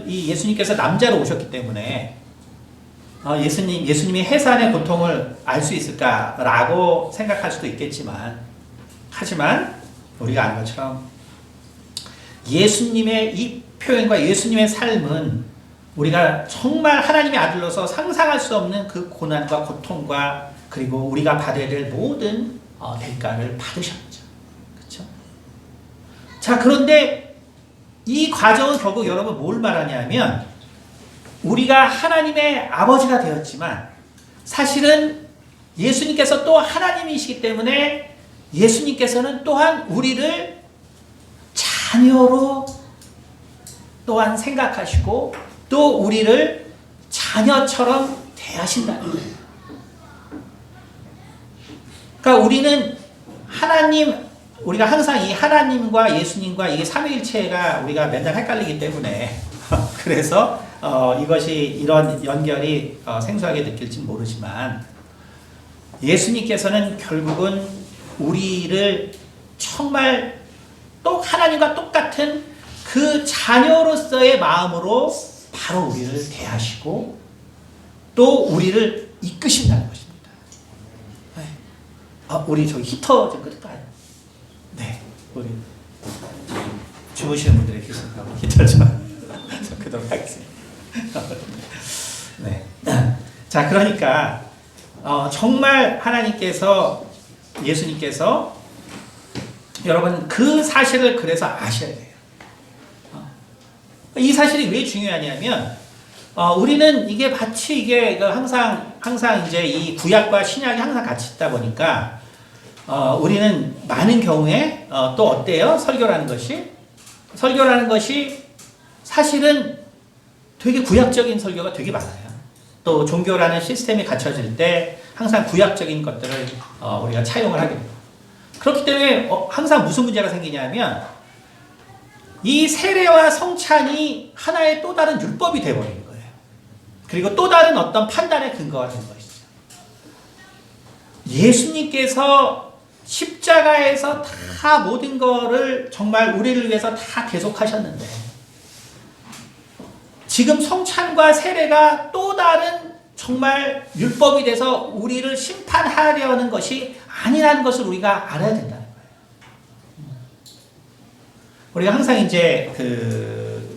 예수님께서 남자로 오셨기 때문에 예수님이 해산의 고통을 알 수 있을까라고 생각할 수도 있겠지만 하지만 우리가 아는 것처럼 예수님의 이 표현과 예수님의 삶은 우리가 정말 하나님의 아들로서 상상할 수 없는 그 고난과 고통과 그리고 우리가 받아야 될 모든 대가를 받으셨죠. 그렇죠? 자, 그런데 이 과정은 결국 여러분 뭘 말하냐면 우리가 하나님의 아버지가 되었지만 사실은 예수님께서 또 하나님이시기 때문에 예수님께서는 또한 우리를 자녀로 또한 생각하시고 또 우리를 자녀처럼 대하신다는 거예요. 그러니까 우리는 우리가 항상 이 하나님과 예수님과 이게 삼위일체가 우리가 맨날 헷갈리기 때문에 그래서 이것이 이런 연결이 생소하게 느낄지 모르지만 예수님께서는 결국은 우리를 정말 또 하나님과 똑같은 그 자녀로서의 마음으로 바로 우리를 대하시고 또 우리를 이끄신다는 것입니다. 우리 저기 히터 좀 끌까요? 네, 우리 주무시는 분들의 기술하고 히터 좀 끄도록 하겠습니다. 네, 자 그러니까 정말 예수님께서 여러분 그 사실을 그래서 아셔야 돼요. 이 사실이 왜 중요하냐면 우리는 이게 마치 이게 항상 이제 이 구약과 신약이 항상 같이 있다 보니까 우리는 많은 경우에 또 어때요? 설교라는 것이 사실은 되게 구약적인 설교가 되게 많아요. 또 종교라는 시스템이 갖춰질 때 항상 구약적인 것들을 우리가 차용을 하게 됩니다. 그렇기 때문에 항상 무슨 문제가 생기냐면 이 세례와 성찬이 하나의 또 다른 율법이 되어버린 거예요. 그리고 또 다른 어떤 판단의 근거가 된 것이죠. 예수님께서 십자가에서 다 모든 거를 정말 우리를 위해서 다 계속하셨는데 지금 성찬과 세례가 또 다른 정말 율법이 돼서 우리를 심판하려는 것이 아니라는 것을 우리가 알아야 된다는 거예요. 우리가 항상 이제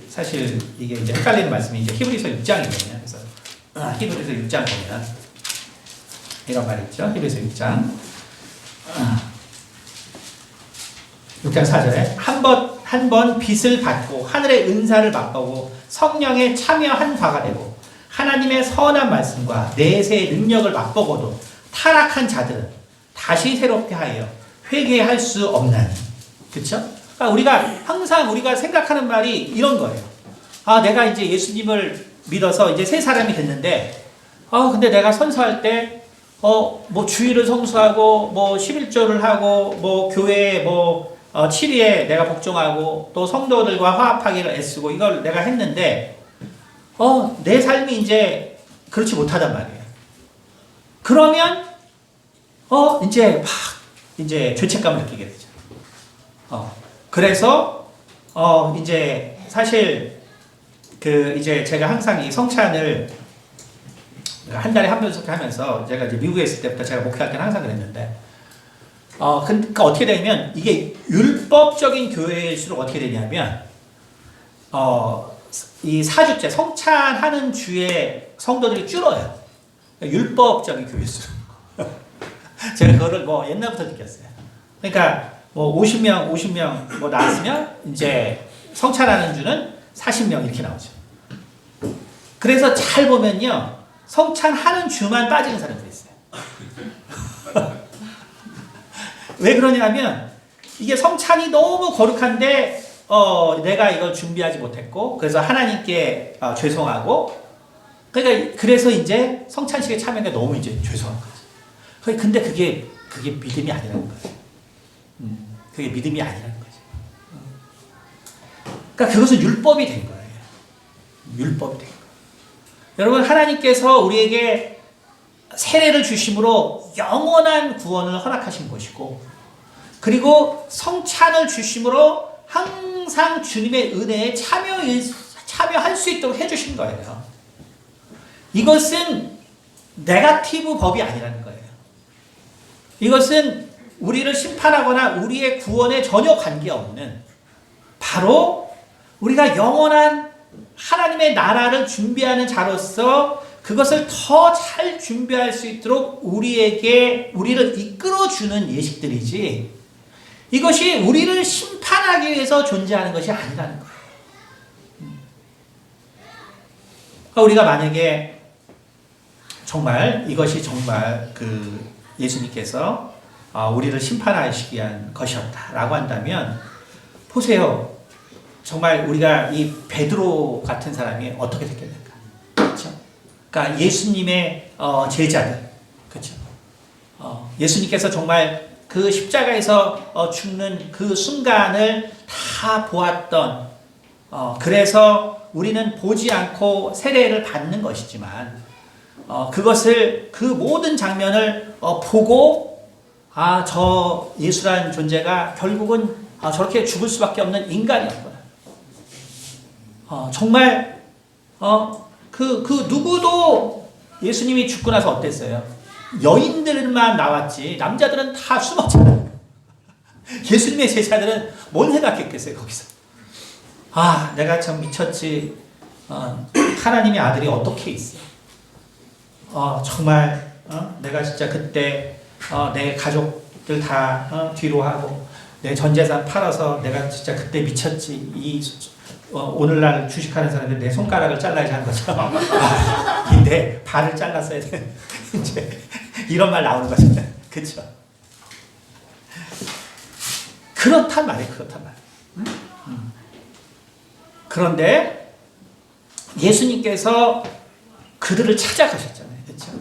사실 이게 이제 헷갈리는 말씀이 이제 히브리서 6장이거든요. 그래서 히브리서 6장 보면 이런 말이 있죠. 히브리서 6장 6장 4절에 한 번 빛을 받고 하늘의 은사를 맛보고 성령에 참여한 바가 되고 하나님의 선한 말씀과 내세의 능력을 맛보고도 타락한 자들은 다시 새롭게 하여 회개할 수 없나니. 그렇죠? 그러니까 우리가 항상 생각하는 말이 이런 거예요. 내가 이제 예수님을 믿어서 이제 새 사람이 됐는데 근데 내가 선서할 때 뭐 주일을 성수하고 뭐 11조를 하고 뭐 교회에 뭐 7위에 내가 복종하고 또 성도들과 화합하기를 애쓰고 이걸 내가 했는데 내 삶이 이제 그렇지 못하단 말이에요. 그러면 이제 막 이제 죄책감을 느끼게 되죠. 그래서 이제 사실 이제 제가 항상 이 성찬을 한 달에 한 번씩 하면서 제가 이제 미국에 있을 때부터 제가 목회할 때는 항상 그랬는데 그러니까 어떻게 되냐면 이게 율법적인 교회일수록 어떻게 되냐면 이 사주째 성찬하는 주의 성도들이 줄어요. 율법적인 교회일수록 제가 그거를 뭐 옛날부터 느꼈어요. 그러니까 뭐 50명 뭐 나왔으면 이제 성찬하는 주는 40명 이렇게 나오죠. 그래서 잘 보면요. 성찬하는 주만 빠지는 사람들이 있어요. 왜 그러냐면 이게 성찬이 너무 거룩한데 내가 이걸 준비하지 못했고 그래서 하나님께 죄송하고 그래서 이제 성찬식에 참여하는 게 너무 이제 죄송한 거죠. 근데 그게 믿음이 아니라는 거예요. 그게 믿음이 아니라는 거죠. 그러니까 그것은 율법이 된 거예요. 율법이 된 거예요. 여러분 하나님께서 우리에게 세례를 주심으로 영원한 구원을 허락하신 것이고 그리고 성찬을 주심으로 항상 주님의 은혜에 참여할 수 있도록 해주신 거예요. 이것은 네거티브 법이 아니라는 거예요. 이것은 우리를 심판하거나 우리의 구원에 전혀 관계없는 바로 우리가 영원한 하나님의 나라를 준비하는 자로서 그것을 더 잘 준비할 수 있도록 우리를 이끌어주는 예식들이지 이것이 우리를 심판하기 위해서 존재하는 것이 아니라는 거예요. 그러니까 우리가 만약에 정말 이것이 정말 예수님께서 우리를 심판하시기 위한 것이었다라고 한다면 보세요. 정말 우리가 이 베드로 같은 사람이 어떻게 됐겠는가? 그렇죠? 그러니까 예수님의 제자들, 그렇죠? 예수님께서 정말 그 십자가에서 죽는 그 순간을 다 보았던, 그래서 우리는 보지 않고 세례를 받는 것이지만, 그것을 그 모든 장면을 보고, 저 예수라는 존재가 결국은 저렇게 죽을 수밖에 없는 인간이었구나. 정말 누구도 예수님이 죽고 나서 어땠어요? 여인들만 나왔지 남자들은 다 숨었잖아요. 예수님의 제자들은 뭔 생각했겠어요 거기서? 내가 참 미쳤지. 하나님의 아들이 어떻게 있어? 정말 내가 진짜 그때 내 가족들 다 뒤로 하고 내 전 재산 팔아서 내가 진짜 그때 미쳤지. 오늘날 주식하는 사람들 내 손가락을 잘라야지 하는 거죠. 내 발을 잘랐어야 돼. 이제 이런 말 나오는 거잖아요. 그렇죠? 그렇단 말이에요. 그런데 예수님께서 그들을 찾아가셨잖아요. 그렇죠?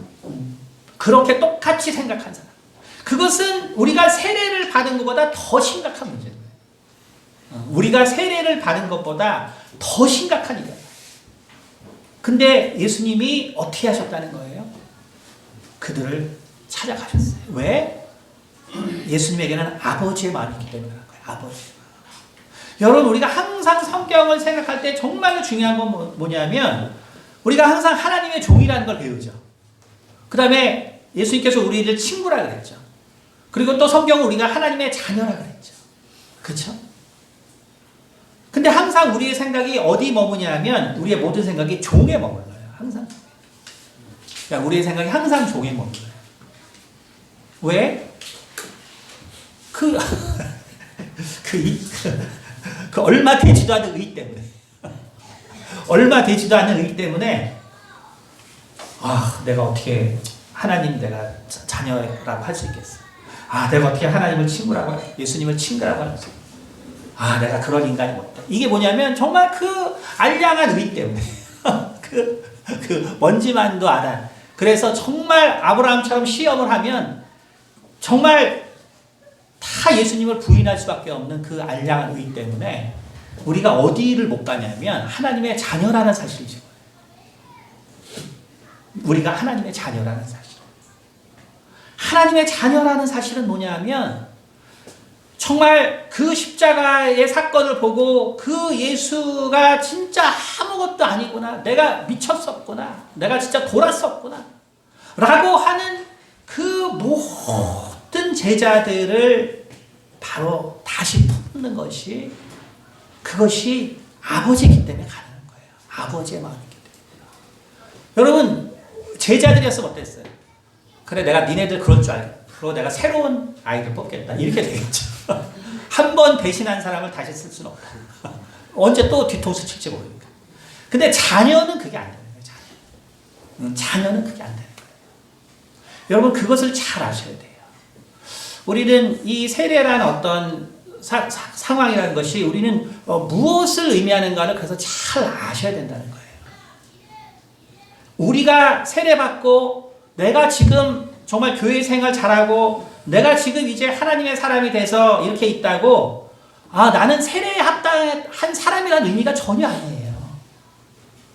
그렇게 똑같이 생각한 사람. 그것은 우리가 세례를 받은 것보다 더 심각한 문제예요. 우리가 세례를 받은 것보다 더 심각한 일이에요. 근데 예수님이 어떻게 하셨다는 거예요? 그들을 찾아가셨어요. 왜? 예수님에게는 아버지의 마음이 있기 때문에 그런 거예요. 아버지. 여러분 우리가 항상 성경을 생각할 때 정말로 중요한 건 뭐냐면 우리가 항상 하나님의 종이라는 걸 배우죠. 그 다음에 예수님께서 우리를 친구라 그랬죠. 그리고 또 성경은 우리가 하나님의 자녀라 그랬죠. 그렇죠? 근데 항상 우리의 생각이 어디 머무냐면 우리의 모든 생각이 종에 머물러요. 항상. 그러니까 우리의 생각이 항상 종에 머물러요. 왜? 그 얼마 되지도 않은 의 때문에. 얼마 되지도 않은 의 때문에 내가 어떻게 하나님 내가 자녀라고 할 수 있겠어. 내가 어떻게 하나님을 친구라고 예수님을 친구라고 할 수 있겠어. 내가 그런 인간이 못돼. 이게 뭐냐면 정말 그 알량한 의 때문에 그 먼지만도 안 한 그래서 정말 아브라함처럼 시험을 하면 정말 다 예수님을 부인할 수밖에 없는 그 알량한 의 때문에 우리가 어디를 못 가냐면 하나님의 자녀라는 사실이죠. 우리가 하나님의 자녀라는 사실. 하나님의 자녀라는 사실은 뭐냐면 정말 그 십자가의 사건을 보고 그 예수가 진짜 아무것도 아니구나. 내가 미쳤었구나. 내가 진짜 돌았었구나. 라고 하는 그 모든 제자들을 바로 다시 품는 것이 그것이 아버지이기 때문에 가능한 거예요. 아버지의 마음이기 때문에. 여러분 제자들이었으면 어땠어요? 그래 내가 니네들 그럴 줄 알고 그리고 내가 새로운 아이를 뽑겠다. 이렇게 되겠죠. 한 번 배신한 사람을 다시 쓸 수는 없다. 언제 또 뒤통수 칠지 모르니까. 근데 자녀는 그게 안 되는 거예요. 자녀는 그게 안 되는 거예요. 여러분 그것을 잘 아셔야 돼요. 우리는 이 세례라는 어떤 상황이라는 것이 우리는 무엇을 의미하는가를 그래서 잘 아셔야 된다는 거예요. 우리가 세례받고 내가 지금 정말 교회 생활 잘하고 내가 지금 이제 하나님의 사람이 돼서 이렇게 있다고 나는 세례에 합당한 사람이라는 의미가 전혀 아니에요.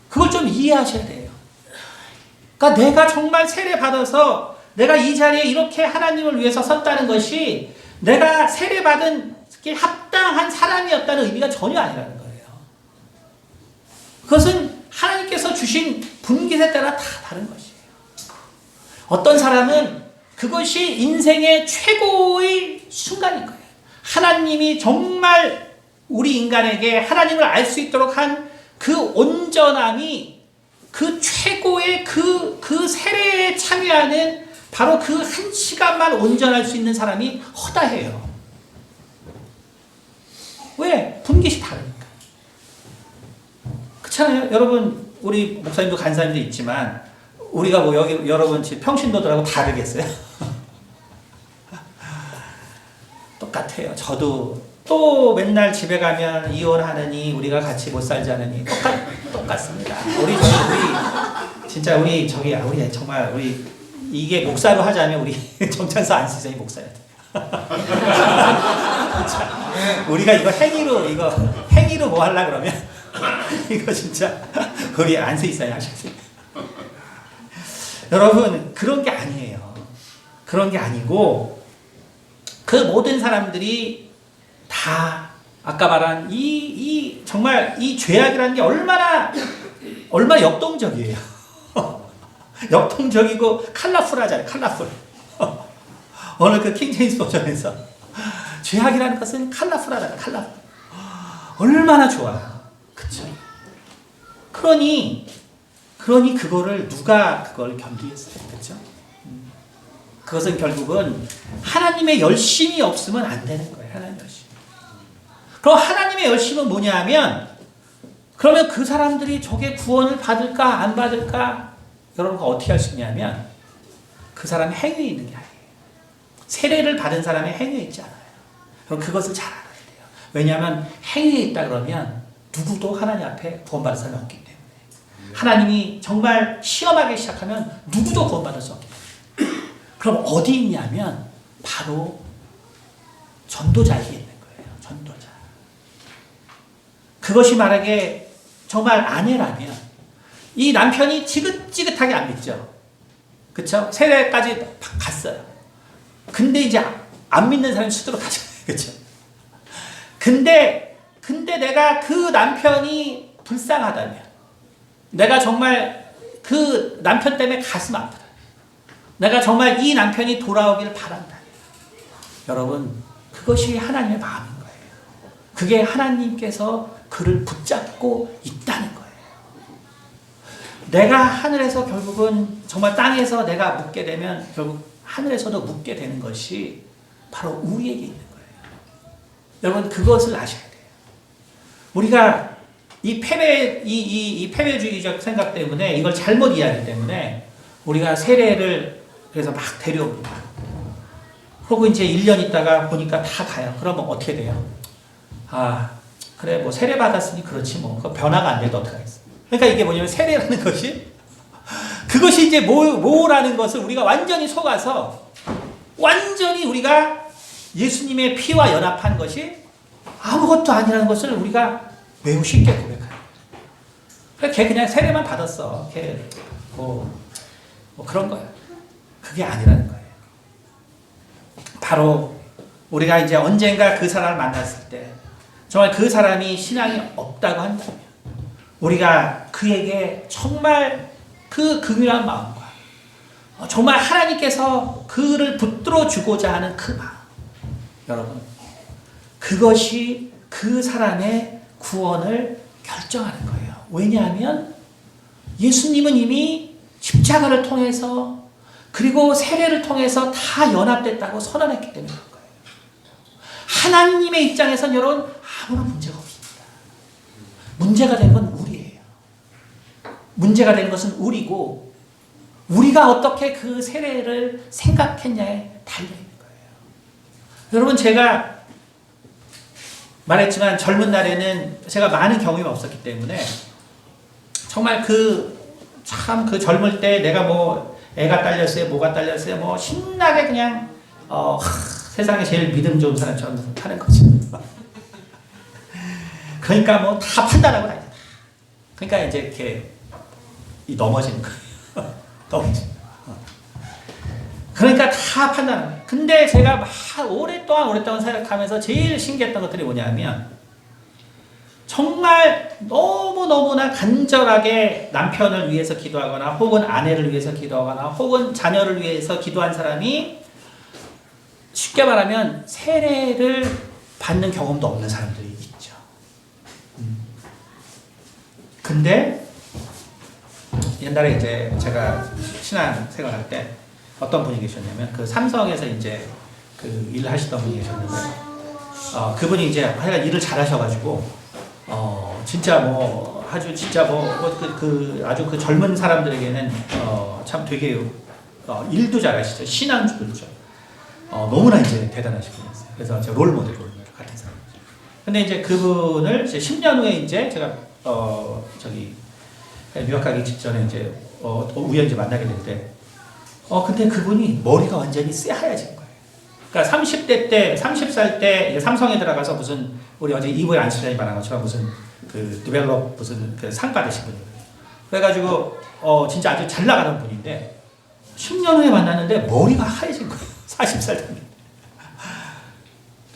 그걸 좀 이해하셔야 돼요. 그러니까 내가 정말 세례 받아서 내가 이 자리에 이렇게 하나님을 위해서 섰다는 것이 내가 세례 받은 게 합당한 사람이었다는 의미가 전혀 아니라는 거예요. 그것은 하나님께서 주신 분깃에 따라 다 다른 것이에요. 어떤 사람은 그것이 인생의 최고의 순간인 거예요. 하나님이 정말 우리 인간에게 하나님을 알 수 있도록 한 그 온전함이 그 최고의 그 세례에 참여하는 바로 그 한 시간만 온전할 수 있는 사람이 허다해요. 왜? 분깃이 다르니까. 그렇잖아요. 여러분 우리 목사님도 간사님도 있지만 우리가 뭐 여기 여러분 평신도들하고 다르겠어요? 똑같아요. 저도 또 맨날 집에 가면 이혼하느니 우리가 같이 못 살자느니 똑같습니다. 우리 진짜 우리 정말 우리 이게 목사로 하자면 우리 정찬서 안수생이 목사야 돼. 우리가 이거 행위로 뭐 하려 그러면 이거 진짜 우리 안수생이 하셨어요. 여러분 그런 게 아니에요. 그런 게 아니고 그 모든 사람들이 다 아까 말한 정말 이 죄악이라는 게 얼마나 역동적이에요. 역동적이고 컬러풀하잖아요. 컬러풀. 오늘 그 킹제임스 버전에서 죄악이라는 것은 컬러풀하다. 컬러풀. 얼마나 좋아요. 그쵸? 그러니 그거를 누가 그걸 견디겠어요. 그렇죠? 그것은 결국은 하나님의 열심이 없으면 안 되는 거예요. 하나님의 열심. 그럼 하나님의 열심은 뭐냐면 그러면 그 사람들이 저게 구원을 받을까 안 받을까 여러분 어떻게 할 수 있냐면 그 사람의 행위에 있는 게 아니에요. 세례를 받은 사람의 행위에 있지 않아요. 그럼 그것을 잘 알아야 돼요. 왜냐하면 행위에 있다 그러면 누구도 하나님 앞에 구원받을 사람이 없기 때문에 하나님이 정말 시험하기 시작하면 누구도 구원받을 수 없기 때문에 그럼 어디 있냐면 바로 전도자에게 있는 거예요. 전도자. 그것이 만약에 정말 아내라면 이 남편이 지긋지긋하게 안 믿죠. 그쵸? 세례까지 갔어요. 근데 이제 안 믿는 사람이 수두룩하잖아요. 그쵸? 근데 내가 그 남편이 불쌍하다면 내가 정말 그 남편 때문에 가슴 아프다. 내가 정말 이 남편이 돌아오기를 바란다. 여러분 그것이 하나님의 마음인 거예요. 그게 하나님께서 그를 붙잡고 있다는 거예요. 내가 하늘에서 결국은 정말 땅에서 내가 묻게 되면 결국 하늘에서도 묻게 되는 것이 바로 우리에게 있는 거예요. 여러분 그것을 아셔야 돼요. 우리가 이 패배주의적 생각 때문에 이걸 잘못 이해하기 때문에 우리가 세례를 그래서 막 데려옵니다. 그리고 이제 1년 있다가 보니까 다 가요. 그러면 어떻게 돼요? 그래 뭐 세례 받았으니 그렇지 뭐 그 변화가 안 돼도 어떡하겠어. 그러니까 이게 뭐냐면 세례라는 것이 그것이 이제 뭐라는 것을 우리가 완전히 속아서 완전히 우리가 예수님의 피와 연합한 것이 아무것도 아니라는 것을 우리가 매우 쉽게 고백하는 거예요. 걔 그냥 세례만 받았어. 걔 뭐 그런 거야. 그게 아니라는 거예요. 바로 우리가 이제 언젠가 그 사람을 만났을 때 정말 그 사람이 신앙이 없다고 한다면 우리가 그에게 정말 그 긍휼한 마음과 정말 하나님께서 그를 붙들어 주고자 하는 그 마음, 여러분, 그것이 그 사람의 구원을 결정하는 거예요. 왜냐하면 예수님은 이미 십자가를 통해서 그리고 세례를 통해서 다 연합됐다고 선언했기 때문에 그런 거예요. 하나님의 입장에서는 여러분 아무런 문제가 없습니다. 문제가 되는 건 우리예요. 문제가 되는 것은 우리고 우리가 어떻게 그 세례를 생각했냐에 달려있는 거예요. 여러분, 제가 말했지만 젊은 날에는 제가 많은 경험이 없었기 때문에 정말 참 그 젊을 때 내가 뭐 애가 딸렸어요, 뭐가 딸렸어요, 뭐 신나게 그냥 세상에 제일 믿음 좋은 사람처럼 하는 거지. 그러니까 뭐 다 판단하고 다니다. 그러니까 이제 이렇게 넘어지는 거예요. 넘어지는 거예요. 그러니까 다 판단하는 거예요. 근데 제가 막 오랫동안 생각하면서 제일 신기했던 것들이 뭐냐면 정말 너무너무나 간절하게 남편을 위해서 기도하거나 혹은 아내를 위해서 기도하거나 혹은 자녀를 위해서 기도한 사람이 쉽게 말하면 세례를 받는 경험도 없는 사람들이 있죠. 근데 옛날에 이제 제가 신앙 생활할 때 어떤 분이 계셨냐면 그 삼성에서 이제 그 일을 하시던 분이 계셨는데 그분이 이제 하여간 일을 잘 하셔가지고 진짜 뭐 아주 진짜 아주 그 젊은 사람들에게는 참 되게 일도 잘하시죠. 신앙주도 있죠. 너무나 이제 대단하신 분이었어요. 그래서 제가 롤모델 같은 사람이죠. 근데 이제 그분을 이제 10년 후에 이제 제가 뉴욕 가기 직전에 이제 우연히 만나게 됐는데 근데 그분이 머리가 완전히 새하얘진 거예요. 그러니까 30살 때 삼성에 들어가서 무슨 우리 어제 이브에 안수장이 말한 것처럼 무슨 그 디벨롭 무슨 그 상 받으신 분이에요. 그래가지고 진짜 아주 잘 나가는 분인데 10년 후에 만났는데 머리가 하얘진 거예요. 40살 됐는데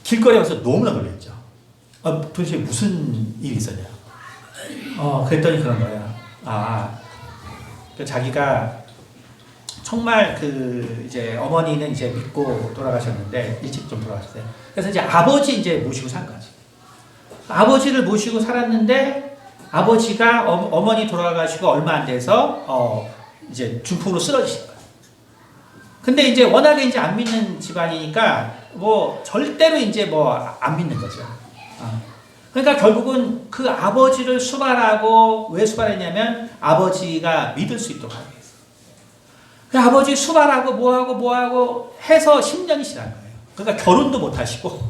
길거리에 와서 너무나 놀랐죠. 도대체 무슨 일이 있었냐. 그랬더니 그런 거예요. 자기가 정말 이제 어머니는 이제 믿고 돌아가셨는데 일찍 좀 돌아가셨어요. 그래서 이제 아버지 이제 모시고 산 거지. 아버지를 모시고 살았는데 아버지가 어머니 돌아가시고 얼마 안 돼서 이제 중풍으로 쓰러지신 거예요. 근데 이제 워낙에 이제 안 믿는 집안이니까 뭐 절대로 이제 뭐 안 믿는 거죠. 그러니까 결국은 그 아버지를 수발하고 왜 수발했냐면 아버지가 믿을 수 있도록 하기 위해서. 그 아버지 수발하고 뭐하고 해서 10년이 지난 거예요. 그러니까 결혼도 못 하시고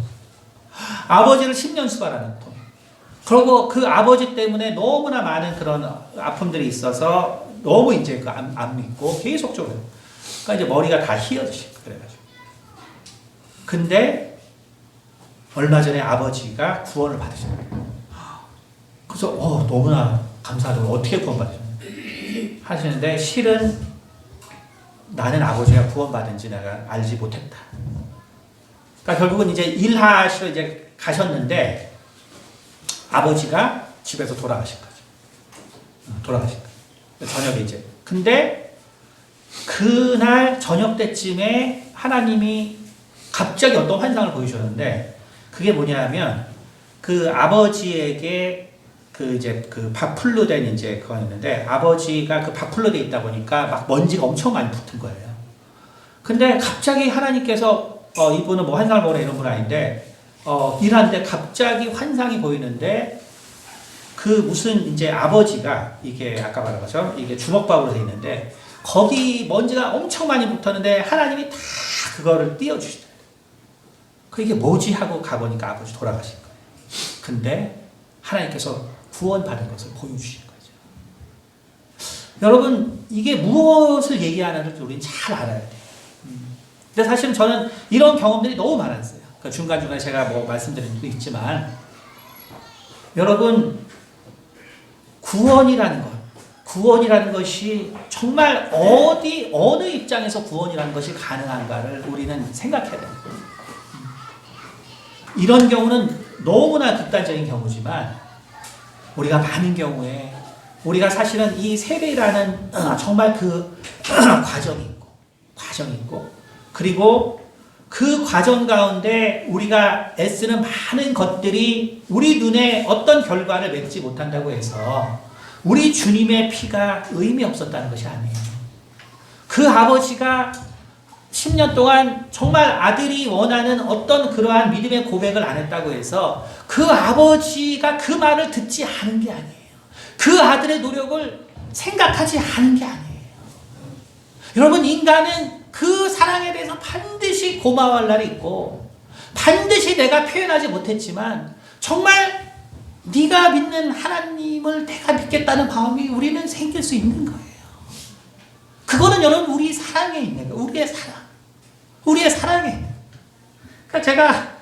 아버지를 10년 수발하는 통. 그리고 그 아버지 때문에 너무나 많은 그런 아픔들이 있어서 너무 이제 안 믿고 계속적으로. 그러니까 이제 머리가 다 휘어지신 거예요. 그래가지고. 근데 얼마 전에 아버지가 구원을 받으셨어요. 그래서 너무나 감사하다고 어떻게 구원받으셨나요? 하시는데 실은 나는 아버지가 구원받은지 내가 알지 못했다. 그러니까 결국은 이제 일하시러 이제 가셨는데 아버지가 집에서 돌아가신 거죠. 돌아가신 거예요. 저녁에 이제. 근데 그날 저녁 때쯤에 하나님이 갑자기 어떤 환상을 보이셨는데 그게 뭐냐면 그 아버지에게 그 밥풀로 된 이제 그거였는데 아버지가 그 밥풀로 돼 있다 보니까 막 먼지가 엄청 많이 붙은 거예요. 근데 갑자기 하나님께서 이분은 뭐 환상을 보라 이런 분 아닌데 일하는데 갑자기 환상이 보이는데 그 무슨 이제 아버지가 이게 아까 말한 것처럼 이게 주먹밥으로 돼 있는데 거기 먼지가 엄청 많이 붙었는데 하나님이 다 그거를 띄워주시더라고요. 이게 뭐지 하고 가보니까 아버지 돌아가신 거예요. 근데 하나님께서 구원받은 것을 보여주신 거죠. 여러분 이게 무엇을 얘기하는지 우리는 잘 알아야 돼요. 근데 사실은 저는 이런 경험들이 너무 많았어요. 그 중간중간에 제가 뭐 말씀드린 적도 있지만 여러분 구원이라는 것이 정말 어느 입장에서 구원이라는 것이 가능한가를 우리는 생각해야 됩니다. 이런 경우는 너무나 극단적인 경우지만 우리가 많은 경우에 우리가 사실은 이 세례라는 정말 그 과정이 있고 그리고 그 과정 가운데 우리가 애쓰는 많은 것들이 우리 눈에 어떤 결과를 맺지 못한다고 해서 우리 주님의 피가 의미 없었다는 것이 아니에요. 그 아버지가 10년 동안 정말 아들이 원하는 어떤 그러한 믿음의 고백을 안 했다고 해서 그 아버지가 그 말을 듣지 않은 게 아니에요. 그 아들의 노력을 생각하지 않은 게 아니에요. 여러분 인간은 그 사랑에 대해서 반드시 고마워할 날이 있고 반드시 내가 표현하지 못했지만 정말 네가 믿는 하나님을 내가 믿겠다는 마음이 우리는 생길 수 있는 거예요. 그거는 여러분 우리 사랑에 있는 거예요. 우리의 사랑에. 그러니까 제가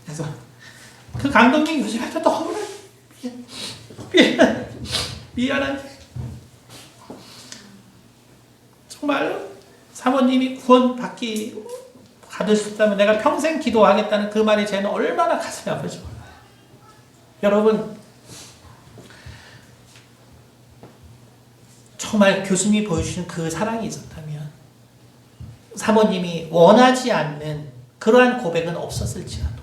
그래서 그 감독님 요즘에 너무나 미안한데 정말 사모님이 구원 받으셨다면 내가 평생 기도하겠다는 그 말이 저는 얼마나 가슴이 아프죠. 여러분 정말 교수님이 보여주신 그 사랑이 있었다면 사모님이 원하지 않는 그러한 고백은 없었을지라도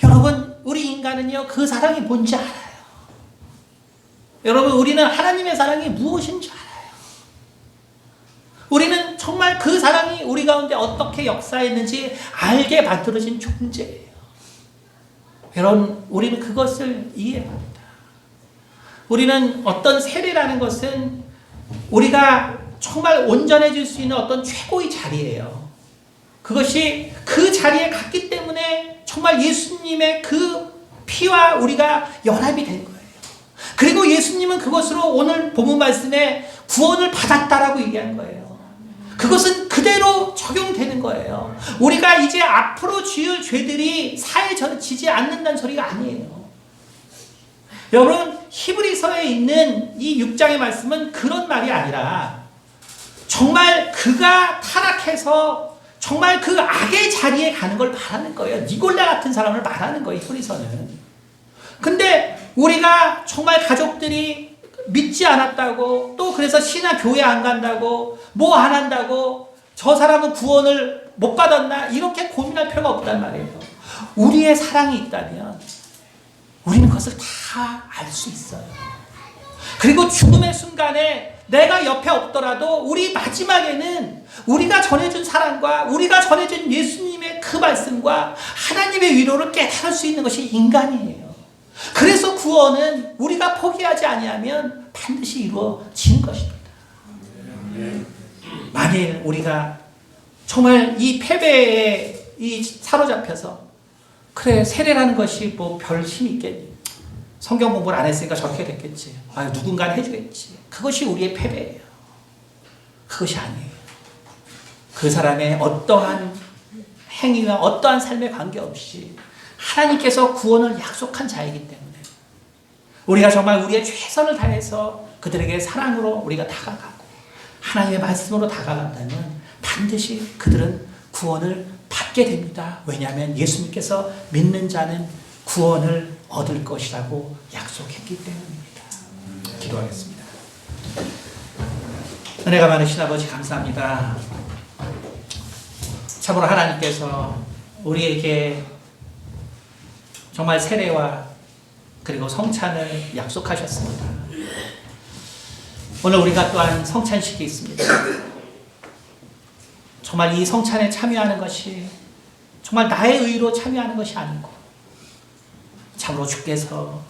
여러분 우리 인간은요 그 사랑이 뭔지 알아요. 여러분 우리는 하나님의 사랑이 무엇인지 알아요. 우리는 정말 그 사랑이 우리 가운데 어떻게 역사했는지 알게 만들어진 존재예요. 여러분 우리는 그것을 이해합니다. 우리는 어떤 세례라는 것은 우리가 정말 온전해질 수 있는 어떤 최고의 자리예요. 그것이 그 자리에 갔기 때문에 정말 예수님의 그 피와 우리가 연합이 된 거예요. 그리고 예수님은 그것으로 오늘 본문 말씀에 구원을 받았다라고 얘기한 거예요. 그것은 그대로 적용되는 거예요. 우리가 이제 앞으로 지을 죄들이 사해지지 않는다는 소리가 아니에요. 여러분 히브리서에 있는 이 6장의 말씀은 그런 말이 아니라 정말 그가 타락해서 정말 그 악의 자리에 가는 걸 말하는 거예요. 니골라 같은 사람을 말하는 거예요. 히브리서는. 근데 우리가 정말 가족들이 믿지 않았다고 또 그래서 신학 교회 안 간다고 뭐 안 한다고 저 사람은 구원을 못 받았나 이렇게 고민할 필요가 없단 말이에요. 우리의 사랑이 있다면 우리는 그것을 다 알 수 있어요. 그리고 죽음의 순간에 내가 옆에 없더라도 우리 마지막에는 우리가 전해준 사랑과 우리가 전해준 예수님의 그 말씀과 하나님의 위로를 깨달을 수 있는 것이 인간이에요. 그래서 구원은 우리가 포기하지 아니하면 반드시 이루어지는 것입니다. 만일 우리가 정말 이 패배에 사로잡혀서 그래 세례라는 것이 뭐 별 힘이 있겠니? 성경 공부를 안 했으니까 저렇게 됐겠지. 누군가는 해주겠지. 그것이 우리의 패배예요. 그것이 아니에요. 그 사람의 어떠한 행위와 어떠한 삶에 관계없이 하나님께서 구원을 약속한 자이기 때문에 우리가 정말 우리의 최선을 다해서 그들에게 사랑으로 우리가 다가가고 하나님의 말씀으로 다가간다면 반드시 그들은 구원을 받게 됩니다. 왜냐하면 예수님께서 믿는 자는 구원을 얻을 것이라고 약속했기 때문입니다. 기도하겠습니다. 은혜가 많으신 아버지 감사합니다. 참으로 하나님께서 우리에게 정말 세례와 그리고 성찬을 약속하셨습니다. 오늘 우리가 또한 성찬식이 있습니다. 정말 이 성찬에 참여하는 것이 정말 나의 의로 참여하는 것이 아니고 참으로 주께서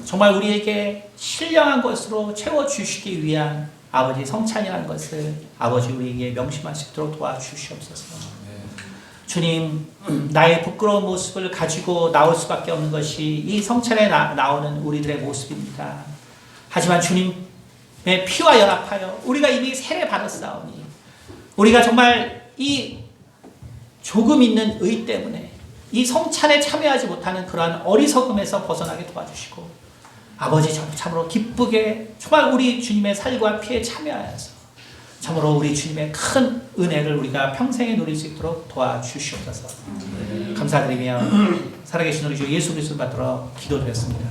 정말 우리에게 신령한 것으로 채워주시기 위한 아버지 성찬이라는 것을 아버지 우리에게 명심할 수 있도록 도와주시옵소서. 주님, 나의 부끄러운 모습을 가지고 나올 수밖에 없는 것이 이 성찬에 나오는 우리들의 모습입니다. 하지만 주님의 피와 연합하여 우리가 이미 세례 받았사오니 우리가 정말 이 조금 있는 의 때문에 이 성찬에 참여하지 못하는 그러한 어리석음에서 벗어나게 도와주시고 아버지 참으로 기쁘게 정말 우리 주님의 살과 피에 참여하여서 참으로 우리 주님의 큰 은혜를 우리가 평생에 누릴 수 있도록 도와주시옵소서. 감사드리며 살아계신 우리 주 예수 그리스도를 받들어 기도드렸습니다.